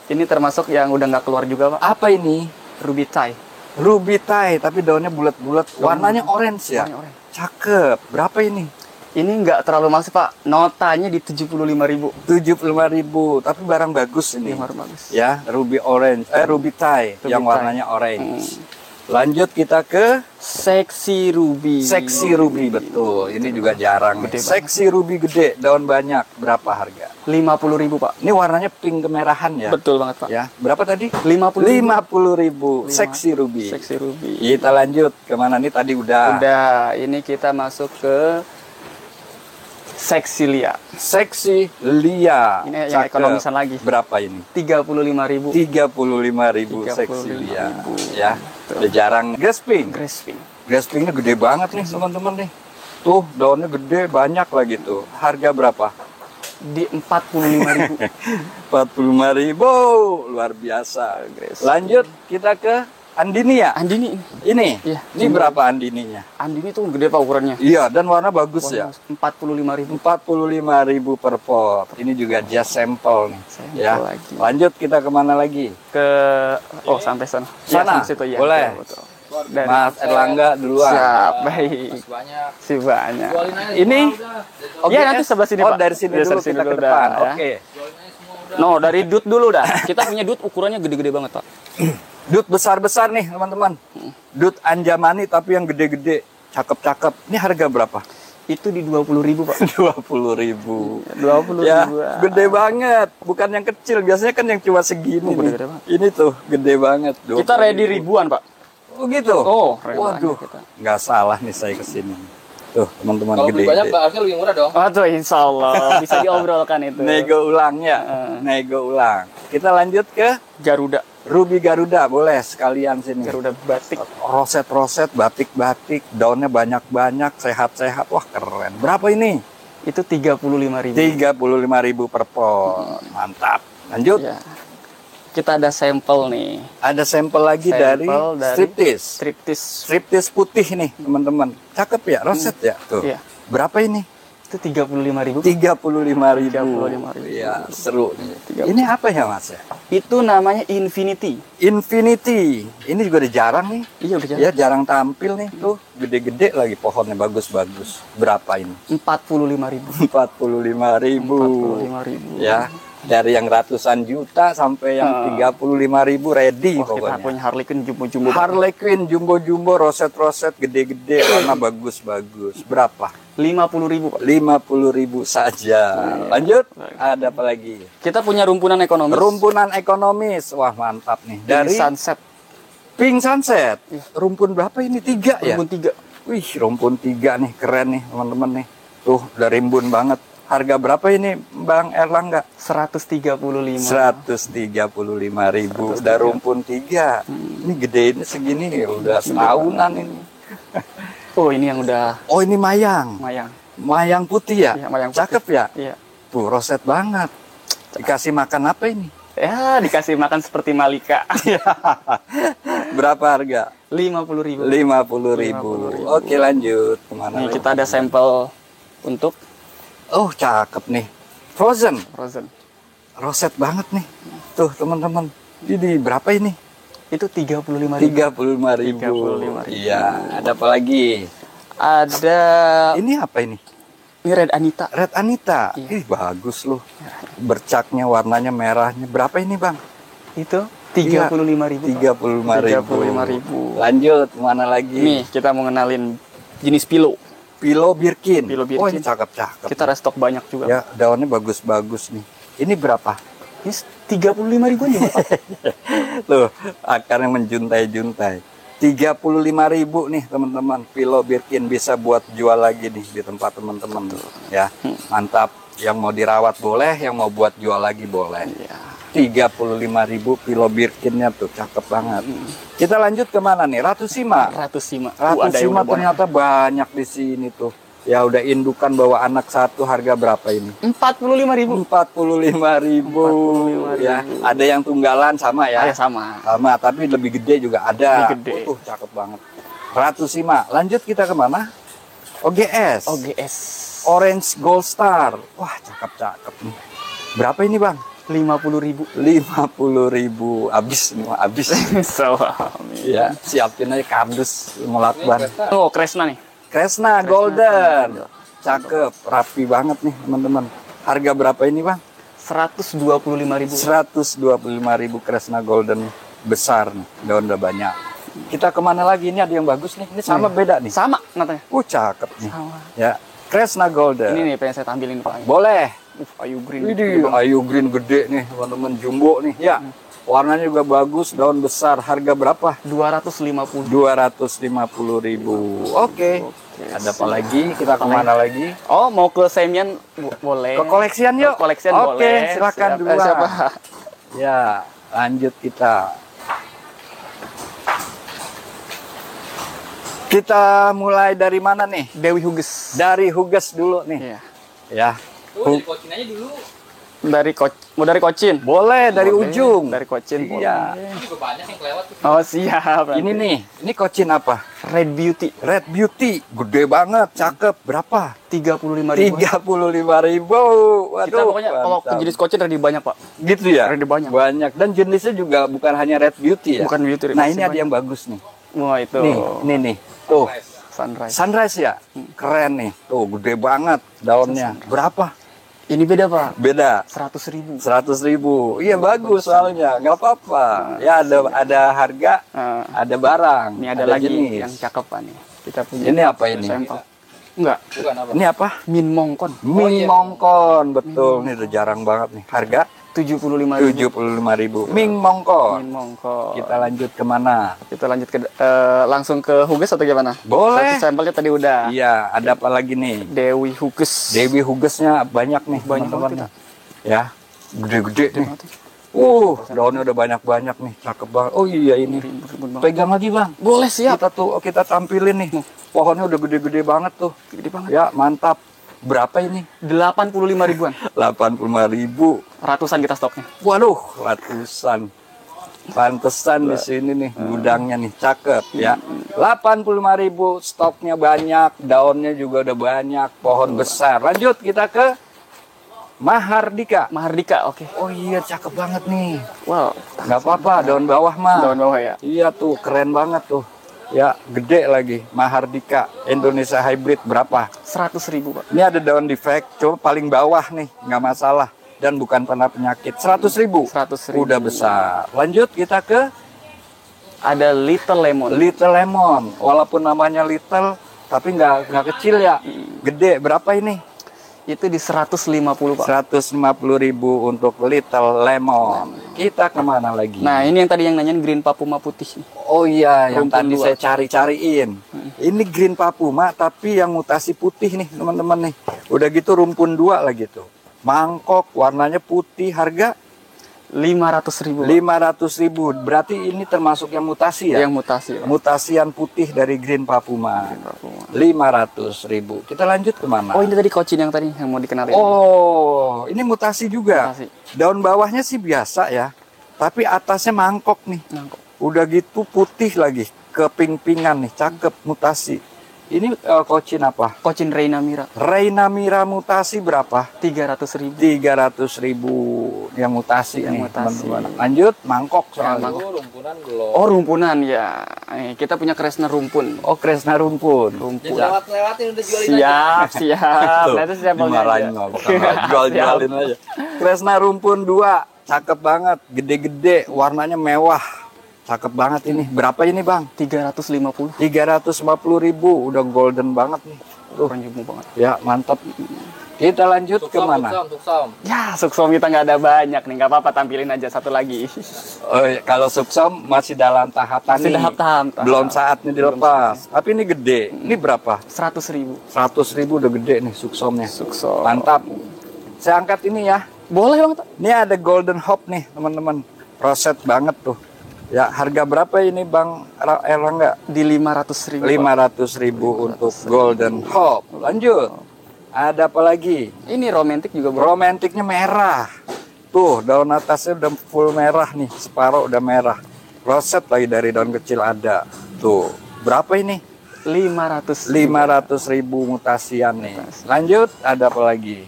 Ini termasuk yang udah nggak keluar juga Pak. Apa ini? Ruby Thai. Ruby Thai tapi daunnya bulat-bulat. Warnanya orange ya. Warnanya orange. Cakep. Berapa ini? Ini nggak terlalu masif Pak. Notanya di 75.000. 75.000. Tapi barang bagus ini. Ini baru bagus. Ya, Ruby Orange. Ruby Thai Ruby yang Thai. warnanya orange. Lanjut kita ke Sexy Ruby. Sexy Ruby, betul. Ini juga jarang. Gede banget. Sexy Ruby gede, daun banyak. Berapa harga? 50.000 Pak. Ini warnanya pink kemerahan ya. Betul banget Pak. Ya, berapa tadi? 50.000. 50.000. Sexy Ruby. Sexy Ruby. Kita lanjut kemana nih tadi udah. Udah, ini kita masuk ke Sexy Lia. Sexy Lia. Ini yang Cakep. ekonomisan lagi. Berapa ini? 35.000. 35.000 Sexy Lia. Ya, udah jarang. Grasping. Grasping. Graspingnya gede banget nih teman-teman nih. Tuh daunnya gede banyak lagi tuh. Harga berapa? Di 45.000. 45.000. Luar biasa. Lanjut kita ke Andinia. Andini. Ini. Iya. Ini berapa Andininya? Andini tuh gede Pak ukurannya. Iya, dan warna bagus ya. 45.000. 45.000 per pot. Ini juga just sampel nih. Sampel Ya. lagi. Lanjut kita kemana lagi? Ke sampai sana. Sana? Ya, sampai situ ya. Boleh. Betul, betul. Dan Mas Erlangga duluan. siap, baik. Si banyak. Ini Iya, nanti sebelah sini, Oh, Pak. dari sini Iya, dulu dari sini kita ke dulu depan. dah, ya. Oke. No, dari dut dulu dah. Kita punya dut ukurannya gede-gede banget, Pak. Dut besar-besar nih, teman-teman. Dut Anjamani tapi yang gede-gede, cakep-cakep. Ini harga berapa? Itu di 20.000 Pak. 20.000. 20.000. Ya, gede banget. Bukan yang kecil. Biasanya kan yang cuma segini. Oh, nih. gede banget. Ini tuh gede banget. Kita ready ribuan Pak. Oh gitu. Oh, rela waduh. kita. Nggak salah nih saya kesini. Tuh teman-teman Kalau gede. lebih banyak harusnya lebih murah dong. Waduh, insya Allah bisa diobrolkan itu. Nego ulang ya. Nego ulang. Kita lanjut ke Garuda. Ruby Garuda, boleh sekalian sini. Garuda batik. Roset-roset, batik-batik, daunnya banyak-banyak, sehat-sehat. Wah, keren. Berapa ini? Itu 35.000. 35.000 per pot. Mantap. Lanjut. Ya. Kita ada sampel nih. Ada sampel lagi dari striptease. Striptease putih nih, teman-teman. Cakep ya, roset ya. Tuh. Iya. Berapa ini? Itu 35.000. 35.000. 35.000. Iya, seru nih. Ini apa ya, Mas ya? Itu namanya Infinity. Infinity. Ini juga udah jarang nih. Iya udah Ya, jarang tampil nih. Tuh, gede-gede lagi pohonnya, bagus-bagus. Berapa ini? 45.000. 45.000. 45.000. Ya, dari yang ratusan juta sampai yang 35.000 ready Kita pokoknya. punya Harley Quinn jumbo-jumbo. Harley Quinn jumbo-jumbo, roset-roset, gede-gede, warna bagus-bagus. Berapa? 50.000 Pak. 50.000 saja. Lanjut. Ada apa lagi? Kita punya rumpunan ekonomis. Rumpunan ekonomis. Wah, mantap nih. Dari Dari Sunset. Pink Sunset. Rumpun berapa ini? 3 ya? Rumpun 3. Wih, rumpun 3 nih, keren nih teman-teman nih. Tuh, udah rimbun banget. Harga berapa ini, Bang Erlangga? 135. 135.000. Udah rumpun 3. Ini gede ini segini ya, udah setahunan ini. Oh, ini yang udah Oh, ini mayang. mayang. Mayang putih ya? Iya, mayang putih. Cakep ya? Iya. Tuh, roset banget. Dikasih makan apa ini? Ya, dikasih makan seperti Malika. Berapa harga? 50.000. 50.000. Oke, lanjut. Kemana Nih, lagi? kita ada sampel untuk Oh, cakep nih. Frozen. Frozen. Roset banget nih. Tuh, teman-teman. Ini berapa ini? Itu 35.000. 35.000. 35.000. Iya, ada apa lagi? Ada Ini apa ini? ini Red Anita. Red Anita. Iya. Ih, bagus loh. Bercaknya, warnanya merahnya. Berapa ini, Bang? Itu 35.000. 35.000. Lanjut, mana lagi? Nih, kita mau ngenalin jenis pillow. Pilo Birkin. Pilo Birkin. Oh, ini cakep-cakep. Kita restock banyak juga. Ya, daunnya bagus-bagus nih. Ini berapa? Ini 35.000 juga, Pak. Tuh, akarnya menjuntai-juntai. 35.000 nih, teman-teman. Pilo Birkin bisa buat jual lagi nih di tempat teman-teman. Ya, mantap. Yang mau dirawat boleh, yang mau buat jual lagi boleh. Iya. 35.000 Pilo Birkinnya tuh, cakep banget. Kita lanjut ke mana nih? Ratu Sima. Ratu Sima. Ratu Ada yang Sima udah banyak. ternyata banyak di sini tuh. Ya udah indukan bawa anak satu, harga berapa ini? 45.000. 45.000. Ya, ada yang tunggalan sama ya? Ya sama. Sama, tapi lebih gede juga ada. Lebih gede. Cakep banget. Ratu Sima. Lanjut kita kemana? OGS. OGS. Orange Gold Star. Wah, cakep-cakep nih. Berapa ini, Bang? 50.000. 50.000. Abis nih, Wak, abis. Ya, siapin aja kardus melakban. Oh, Kresna nih. Kresna Golden. Cakep, rapi banget nih, teman-teman. Harga berapa ini, Bang? 125.000. 125.000 Kresna Golden besar nih. Daun udah banyak. Kita kemana lagi? Ini ada yang bagus nih. Ini sama beda nih. Sama natanya. Cakep nih. Sama. Ya, Kresna Golden. Ini nih pengen saya tampilin, Pak. Boleh. Ayu green. Ini Ayu Green gede nih, teman-teman, jumbo nih. Ya. Warnanya juga bagus, daun besar. Harga berapa? 250. 250.000. Oke. Ada apa lagi? Kita kemana lagi? Oh, mau ke Semian boleh. Ke koleksian yuk. Ke koleksian Oke, boleh. silakan Siapa- duluan. Siapa? Ya, lanjut kita. Kita mulai dari mana nih? Dewi Huges. Dari Huges dulu nih. Iya. Ya. Mau dari Kocin. Boleh dari Boleh. ujung. Dari Kocin. Iya. boleh. Oh, siap. Ini nih, ini kocin apa? Red Beauty. Red Beauty, gede banget, cakep. Berapa? 35.000. 35.000. Waduh. Kita pokoknya kalau mantap. jenis Kocin ready banyak, Pak. Gitu ya? Ada banyak. Banyak. Dan jenisnya juga bukan hanya Red Beauty ya? Bukan beauty. Nah, masih ini ada banyak. yang bagus nih. Wah, itu. Nih. Tuh, Sunrise. Sunrise ya? Keren nih. Tuh, gede banget daunnya. Berapa? Ini beda, Pak. Beda. 100.000. 100.000. Iya, bagus soalnya. Nggak apa-apa. Ya, ada harga, ada barang. Ini ada lagi jenis. yang cakep, Pak nih. Kita punya Ini apa ini? sampel. Enggak. Bukan apa? Ini apa? Min Mongkon. Ming Mongkon, betul. Ini udah jarang banget nih. Harga 75.000. 75.000. Ming Mongkon. Min Mongkon. Kita lanjut kemana? Kita lanjut ke langsung ke Huges atau gimana? Boleh. Satu sampelnya tadi udah. Iya, ada apa lagi nih? Dewi Huges. Dewi Hugesnya banyak nih, Banyak teman-teman. banget Ya, gede-gede nih. Daunnya udah banyak-banyak nih, cakep banget. Oh iya ini. Pegang lagi bang. Boleh, siap. Kita tampilin nih. Pohonnya udah gede-gede banget tuh. Gede banget. Ya mantap. Berapa ini? 85 ribuan. 85.000. Ratusan kita stoknya. Waduh, ratusan. Pantesan di sini nih gudangnya nih cakep ya. 85.000, stoknya banyak, daunnya juga udah banyak, pohon besar. Lanjut kita ke Mahardika. Mahardika, oke. Oh iya cakep banget nih. Wow. Nggak apa-apa, daun bawah mah. Daun bawah ya. Iya tuh, keren banget tuh. Ya, gede lagi. Mahardika Indonesia Hybrid berapa? 100.000, Pak. Ini ada daun defect, coba paling bawah nih, nggak masalah. Dan bukan tanah penyakit. 100.000. 100.000. Udah besar. Lanjut kita ke Ada Little Lemon. Little Lemon. Walaupun namanya Little, tapi nggak kecil ya. Gede. Berapa ini? Itu di 150, Pak. 150.000 untuk Little Lemon. Kita kemana lagi? Nah, ini yang tadi yang nanyain Green Papuma putih nih. Oh iya, yang Rumpun tadi dua. saya cari-cariin. Ini Green Papuma, tapi yang mutasi putih nih, teman-teman nih. Udah gitu rumpun 2 lagi tuh. Mangkok, warnanya putih, harga 500.000, Pak. 500.000. Berarti ini termasuk yang mutasi ya? Yang mutasi, Pak. Mutasian putih dari Green Papuma. 500.000. Kita lanjut kemana? Oh, ini tadi kocin yang tadi yang mau dikenalin. Oh, ini mutasi juga. Mutasi. Daun bawahnya sih biasa ya, tapi atasnya mangkok nih. Mangkok. Udah gitu putih lagi, keping-pingan nih, cakep mutasi. Ini kocin apa? Kocin Reina Mira. Reina Mira mutasi berapa? 300.000. 300.000 yang mutasi Yang nih, mutasi. teman-teman. Lanjut, mangkok soalnya. mangkok. Rumpunan belum. Oh, rumpunan ya. Kita punya Kresna rumpun. Oh, Kresna rumpun. Rumpun. Lewat-lewatin udah jualin aja. Siap, siap. Tuh, Nanti sampelnya dimarahin aja. nggak, bukan jual-jualin aja. Kresna rumpun 2, cakep banget, gede-gede, warnanya mewah. Cakep banget ini. Berapa ini bang? 350. 350.000, udah golden banget nih. Tuh, Keren juga banget. ya mantap. Kita lanjut kemana? Suksom. Ya, suksom kita nggak ada banyak nih. Nggak apa-apa, tampilin aja satu lagi. Oh, iya, kalau suksom masih dalam tahapan Masih nih. tahap. Belum saatnya dilepas. Tapi ini gede. Ini berapa? 100.000. 100.000 udah gede nih suksomnya. Suksom. Mantap. Saya angkat ini ya. Boleh, Bang. Ini ada golden hop nih teman-teman. Roset banget tuh. Ya, harga berapa ini Bang Erlangga? Di 500.000. 500.000 untuk golden hop. Lanjut. Ada apa lagi? Ini romantis juga, Bro. Romantiknya merah. Tuh, daun atasnya udah full merah nih. Separuh udah merah. Roset lagi dari daun kecil ada. Tuh, berapa ini? 500. 500.000 mutasian nih. Lanjut, ada apa lagi?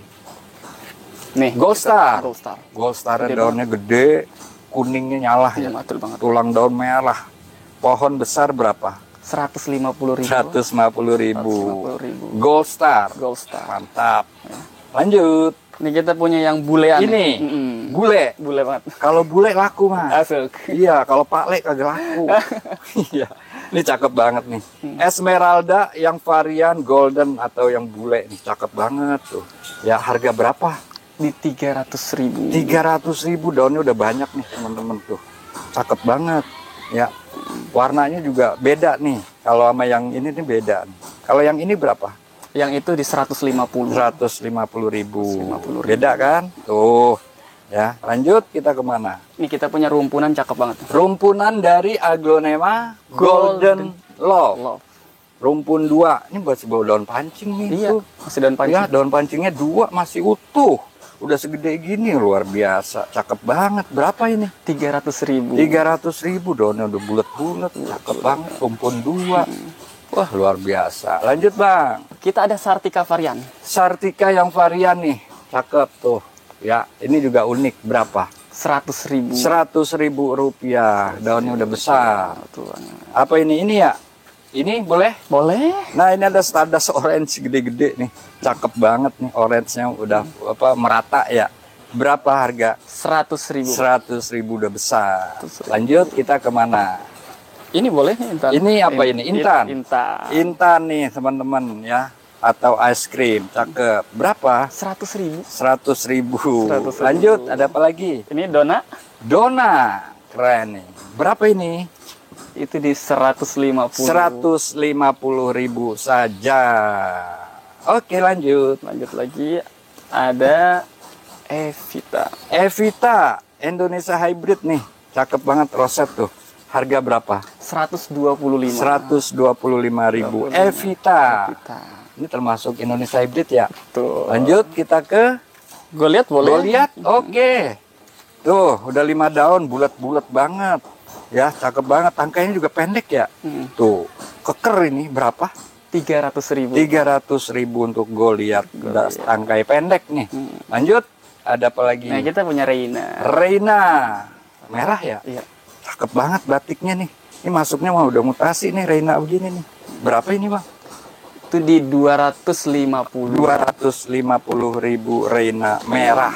Nih, Gold Star. Gold Star. Gold Star Gede daunnya gede, kuningnya nyala Iya, ya. betul banget. Tulang daun merah. Pohon besar berapa? 150.000. 150.000. 150.000. Gold Star. Gold Star. Mantap. Lanjut. Ini kita punya yang bulean. Ini Mm-mm. bule. Bule banget. Kalau bule laku mas. Asuk. Iya, kalau pakle kagak laku. Iya. Ini cakep banget nih. Esmeralda yang varian golden atau yang bule nih cakep banget tuh. Ya, harga berapa? Di 300.000. 300.000, daunnya udah banyak nih teman-teman tuh. Cakep banget. Ya. Warnanya juga beda nih. Kalau sama yang ini nih beda. Kalau yang ini berapa? Yang itu di 150. 150.000. 150.000. Beda kan? Tuh. Ya, lanjut kita kemana? Ini kita punya rumpunan cakep banget. Rumpunan dari Aglonema Golden Love. Love. Rumpun 2. Ini buat sebuah daun pancing nih. Iya, Tuh. masih daun pancing. Ya, daun pancingnya 2 masih utuh. Udah segede gini, luar biasa. Cakep banget. Berapa ini? 300.000. 300.000, daunnya udah bulat-bulat. Cakep banget. Rumpun 2. Wah, luar biasa. Lanjut bang. Kita ada Sartika varian. Sartika yang varian nih. Cakep tuh. Ya, ini juga unik. Berapa? 100.000. 100.000 rupiah. Daunnya udah besar. Tuh. Apa ini? Ini ya? Ini boleh? Boleh. Nah, ini ada Stardust orange gede-gede nih. Cakep banget nih. Orange-nya udah merata ya. Berapa harga? 100.000. 100.000 udah besar. Lanjut kita kemana? Ini boleh nih, Intan. Ini apa ini? Intan. Intan. Intan nih teman-teman ya. atau es krim. Cakep. Berapa? 100.000. 100.000. 100.000. Lanjut, ada apa lagi? Ini dona Dona. Keren nih. Berapa ini? itu di 150. 150.000 saja. Oke, lanjut. Lanjut lagi ada Evita. Evita Indonesia Hybrid nih. Cakep banget roset tuh. Harga berapa? 125. 125.000. Evita. Evita. Ini termasuk Indonesia Hybrid ya. Tuh. Lanjut kita ke Gue lihat boleh. lo lihat. Oke. Tuh, udah 5 daun, bulat-bulat banget. Ya, cakep banget. Tangkainya juga pendek ya. Tuh, keker ini berapa? 300.000. 300.000 untuk Goliath. Udah tangkai pendek nih. Lanjut, ada apa lagi? Nah, kita punya Reina. Reina. Merah ya? Iya. Cakep banget batiknya nih. Ini masuknya mah udah mutasi nih Reina begini nih. Berapa ini, Bang? Itu di 250. 250.000 Reina merah.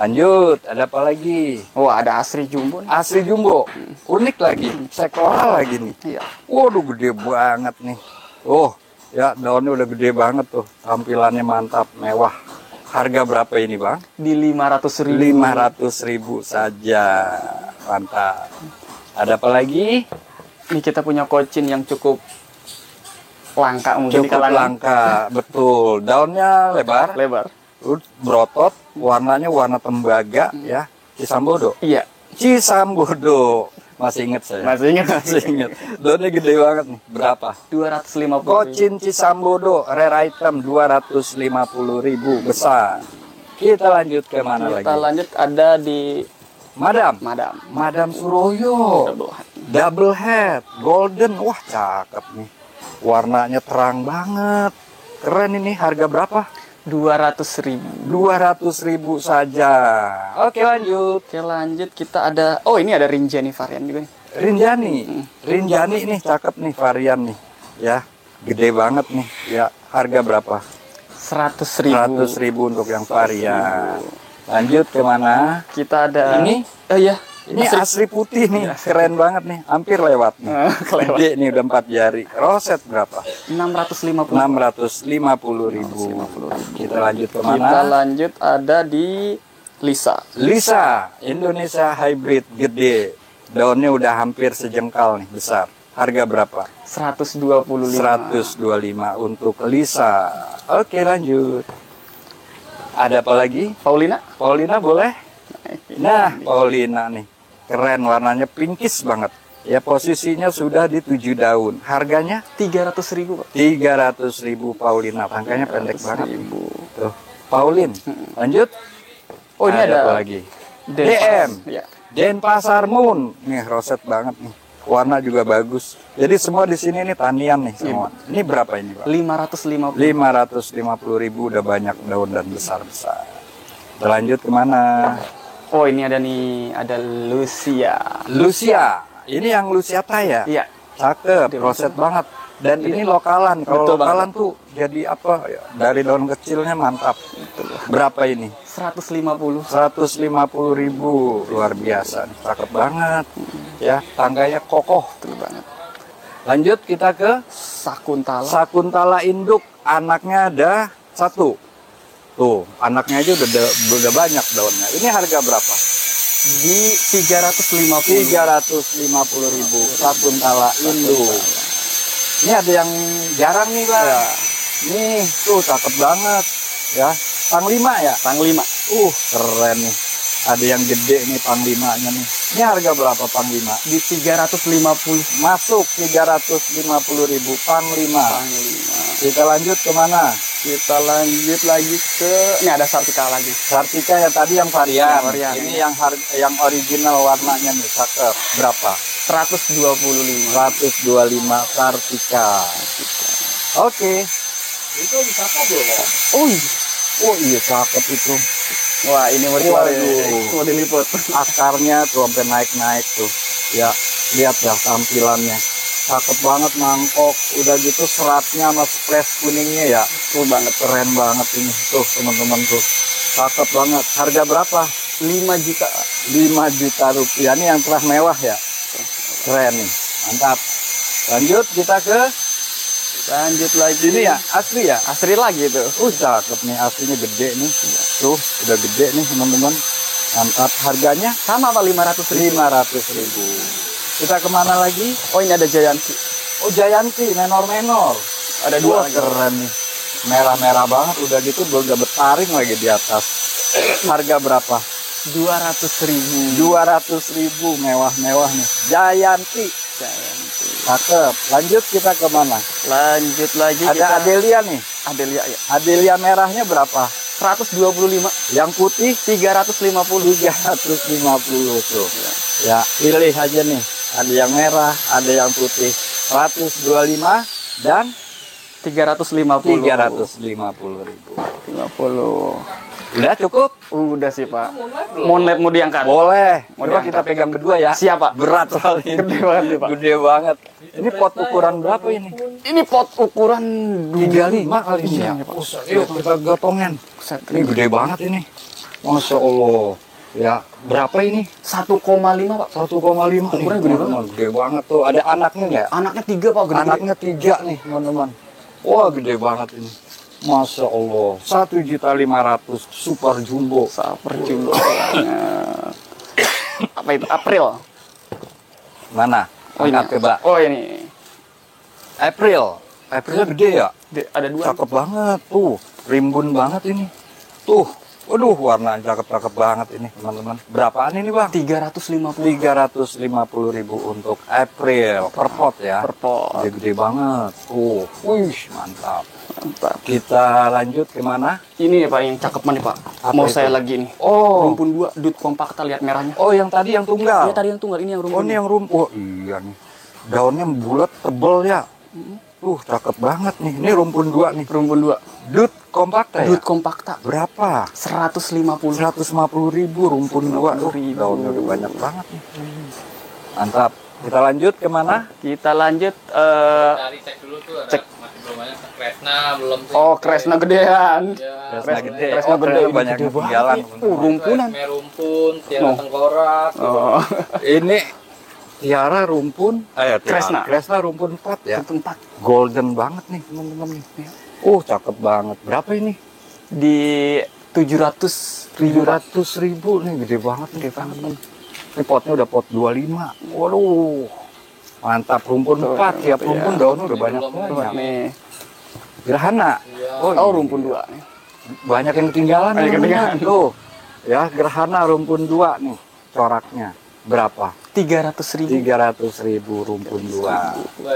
Lanjut, ada apa lagi? Oh, ada Asri Jumbo nih. Asli jumbo, unik lagi, sektoral lagi nih. Iya. Waduh, gede banget nih. Oh, ya daunnya udah gede banget tuh. Tampilannya mantap, mewah. Harga berapa ini, Bang? Di 500.000. 500.000 saja. Mantap. Ada apa lagi? Ini kita punya kocin yang cukup langka mungkin di Cukup kalangan. langka, betul. Daunnya lebar, Lebar. berotot, warnanya warna tembaga ya. Cisambodo. Iya. Cisambodo. Masih inget saya. Masih ingat? Masih inget. Daunnya gede banget nih. Berapa? 250. Kocin Cisambodo, rare item 250.000 besar. Kita lanjut ke mana Kita lagi? lanjut ada di Madam. Madam. Madam Suroyo. Double head, golden. Wah, cakep nih. Warnanya terang banget. Keren ini. Harga berapa? 200.000. 200.000 saja. Oke, lanjut. Oke, lanjut kita ada. Oh, ini ada Rinjani varian juga nih. Rinjani. Rinjani nih cakep nih varian nih. Ya, gede banget nih. Ya, harga berapa? 100.000. 100.000 untuk yang varian. Lanjut ke mana? Kita ada. Ini? Oh iya. Ini asli putih nih, keren banget nih, hampir lewat nih. Kelewat. Gede nih udah 4 jari. Roset berapa? 650. 650.000. Kita lanjut ke Kita mana? lanjut ada di Lisa. Lisa, Indonesia Hybrid gede. Daunnya udah hampir sejengkal nih, besar. Harga berapa? 125. 125 untuk Lisa. Oke, lanjut. Ada apa lagi? Paulina. Paulina boleh? Nah, Paulina nih. Keren, warnanya pinkish banget. Ya, posisinya sudah di 7 daun. Harganya 300.000, Pak. 300.000 Paulina. Tangkainya pendek banget. Tuh, Paulin. Lanjut. Oh, ini ada apa lagi? DM. DM. Ya. Denpasar Moon. Nih, roset banget nih. Warna juga bagus. Jadi semua di sini nih tanian nih semua. Ini berapa ini, Pak? 550. 550.000 udah banyak daun dan besar-besar. Kita lanjut kemana? Oh, ini ada nih, ada Lucia. Lucia. Ini yang Lucia ya? Iya. Cakep, roset banget. Dan ini lokalan. Kalau Betul lokalan tuh jadi apa? Ya, dari daun kecilnya mantap. Berapa ini? 150. 150.000. Luar biasa. Cakep banget. Ya, tangganya kokoh. Betul banget. Lanjut kita ke Sakuntala. Sakuntala induk. Anaknya ada 1. Tuh, anaknya aja udah banyak daunnya. Ini harga berapa? Di 350. 350.000 Sakuntala induk. Ini ada yang jarang nih, Bang. Ya. Nih, tuh cakep banget. Ya, Panglima ya? Panglima. Keren nih. Ada yang gede nih Panglimanya nih. Ini harga berapa Panglima? Di 350. Masuk 350.000 Panglima. Panglima. Kita lanjut kemana? Kita lanjut lagi ke. Ini ada Sartika lagi. Sartika yang tadi yang varian. Yang varian. Ini yang original warnanya nih, cakep. Berapa? 125. 125 Sartika. Oke. Itu bisa apa belum? Oh, iya. Oh iya, cakep itu. Wah, ini mau Waduh. diliput. Akarnya tuh sampai naik-naik tuh. Ya, lihat ya tampilannya. Cakep banget, mangkok. Udah gitu seratnya sama splash kuningnya ya. Cool banget. Keren banget ini. Tuh, teman-teman tuh. Cakep banget. Harga berapa? 5 juta. 5 juta rupiah. Ini yang telah mewah ya. Keren nih. Mantap. Lanjut kita ke Lanjut lagi. Ini ya asli ya. Asri lagi tuh. Cakep nih, aslinya gede nih. Tuh, udah gede nih teman-teman. Mantap. Harganya Sama Pak 500.000. 500.000. Kita kemana lagi? Oh ini ada Jayanti. Oh Jayanti, menor-menor. Ada dua Wah, lagi. keren nih. Merah-merah banget, udah gitu udah bertaring lagi di atas. Harga berapa? 200.000. 200.000, mewah-mewah nih. Jayanti. Jayanti. Cakep. Lanjut kita kemana? Lanjut lagi Ada kita Adelia nih. Adelia ya. Adelia merahnya berapa? 125. Yang putih 350. 350 tuh. Ya, pilih aja nih. Ada yang merah, ada yang putih. 125 dan 350. 350.000. 50. Udah cukup? Udah sih Pak. Mau diangkat? Boleh. Mau Coba diangkat. kita pegang berdua ya. Siapa? Berat soalnya. Gede banget nih, Pak. Gede banget. Ini pot ukuran berapa ini? Ini pot ukuran 35 kali ini ya. Iya, Pak. Yuk kita gotongin. Ini gede banget ini. Masya Allah. Ya, berapa ini? 1,5 Pak. 1,5 nih. Ukurannya gede teman-teman. Gede banget tuh. Ada anaknya nggak? Anaknya 3 Pak, gede. Anaknya 3 nih, teman-teman. Wah, gede banget ini. Masya Allah. 1.500.000 super jumbo. Saper jumbo. Apa itu? April. Mana? Oh ini. Angkat coba. Oh ini. April. Aprilnya gede ya? Ada 2. Cakep banget tuh. Rimbun banget ini. Tuh. Waduh, warna cakep-cakep banget ini, teman-teman. Berapaan ini, Bang? 350 350.000 untuk April per pot ya. per pot. Gede banget. Tuh. Wih, mantap. Mantap. Kita lanjut kemana? Ini ya Pak yang cakep nih Pak. Apa Mau itu? saya lagi nih. Oh. Rumpun 2, dut kompak, kita lihat merahnya. Oh, yang tadi yang tunggal. Iya tadi yang tunggal, ini yang rumpun. Oh, ini yang rumput. Oh, iya nih. Daunnya bulat, tebel ya. Cakep banget nih. Ini rumpun 2 nih. Rumpun 2. Dut kompakta ya? Dut kompakta. Berapa? 150. 150.000 rumpun 2. 150.000. Daunnya udah banyak banget nih. Mantap. Kita lanjut kemana? Kita lanjut Cari cek dulu tuh ada Cek. masih belum banyak Kresna belum sih. oh Kresna gedean. Ya. Kresna gede. Kresna Oh, gede. ternyata banyak Gede yang banget ketinggalan. nih. Rumpunan. Esme rumpun, tiara Oh. tengkorak. Oh. Ini Tiara rumpun. Kresna. Kresna rumpun 4 ya. Rumpun 4 Golden banget nih teman-teman nih. Cakep banget. Berapa ini? di 700.000. 700.000 nih, gede banget nih. Gede banget nih. Ini potnya udah pot 25. Waduh. Mantap, rumpun 4. Tiap rumpun daunnya udah banyak banget. Nih. Gerhana. Oh, rumpun 2 nih. Banyak yang ketinggalan. Banyak yang teman-teman. ketinggalan. Tuh. Ya, gerhana rumpun 2 nih. Coraknya. Berapa? 300.000. 300.000 rumpun 2.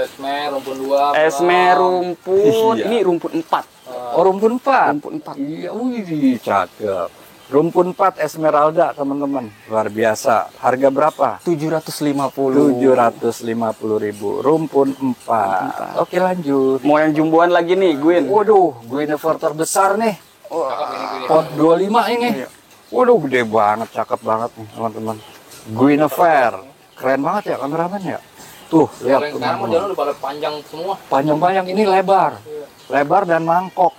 Esme rumpun 2. Esme rumpun. Iya. Ini rumpun 4. Oh, rumpun 4. Rumpun 4. Iya, wih, cakep. Rumpun 4 Esmeralda, teman-teman. Luar biasa. Harga berapa? 750. 750.000. Rumpun 4. Oke, lanjut. Mau yang jumboan lagi nih, Gwyn. Waduh, Guinevere terbesar nih. Pot 25 ini. Iya. Waduh, gede banget, cakep banget nih, teman-teman. Guinevere. Keren banget ya kameramen ya. Tuh, lihat Sekarang teman-teman. modelnya udah pada panjang semua. Panjang-panjang ini lebar. Lebar dan mangkok.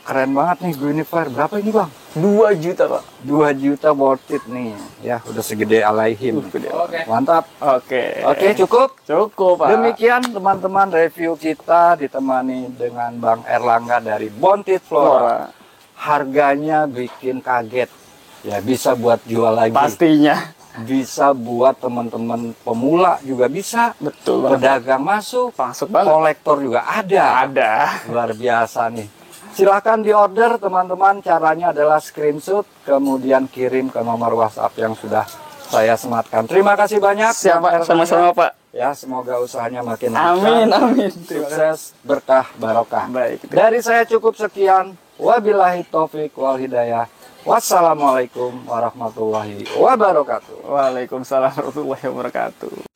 Keren banget nih Guinevere. Berapa ini, Bang? 2 juta, Pak. 2 juta worth it nih. Ya, udah segede alaihim. Oke. Mantap. Oke. Oke, cukup. Cukup, Pak. Demikian teman-teman review kita ditemani dengan Bang Erlangga dari Bontit Flora. Harganya bikin kaget. Ya, bisa buat jual lagi. Pastinya. Bisa buat teman-teman pemula juga bisa. Betul banget. Pedagang masuk. Masuk banget. Kolektor juga ada. Ada. Luar biasa nih. Silakan diorder teman-teman. Caranya adalah screenshot kemudian kirim ke nomor WhatsApp yang sudah saya sematkan. Terima kasih banyak. Siapa? Bang Erlangga. Sama-sama, Pak. Ya, semoga usahanya makin Amin, lancar. amin. Sukses, berkah, barokah. Baik. Dari saya cukup sekian. Wabillahi taufik wal hidayah. Wassalamualaikum warahmatullahi wabarakatuh. Waalaikumsalam warahmatullahi wabarakatuh.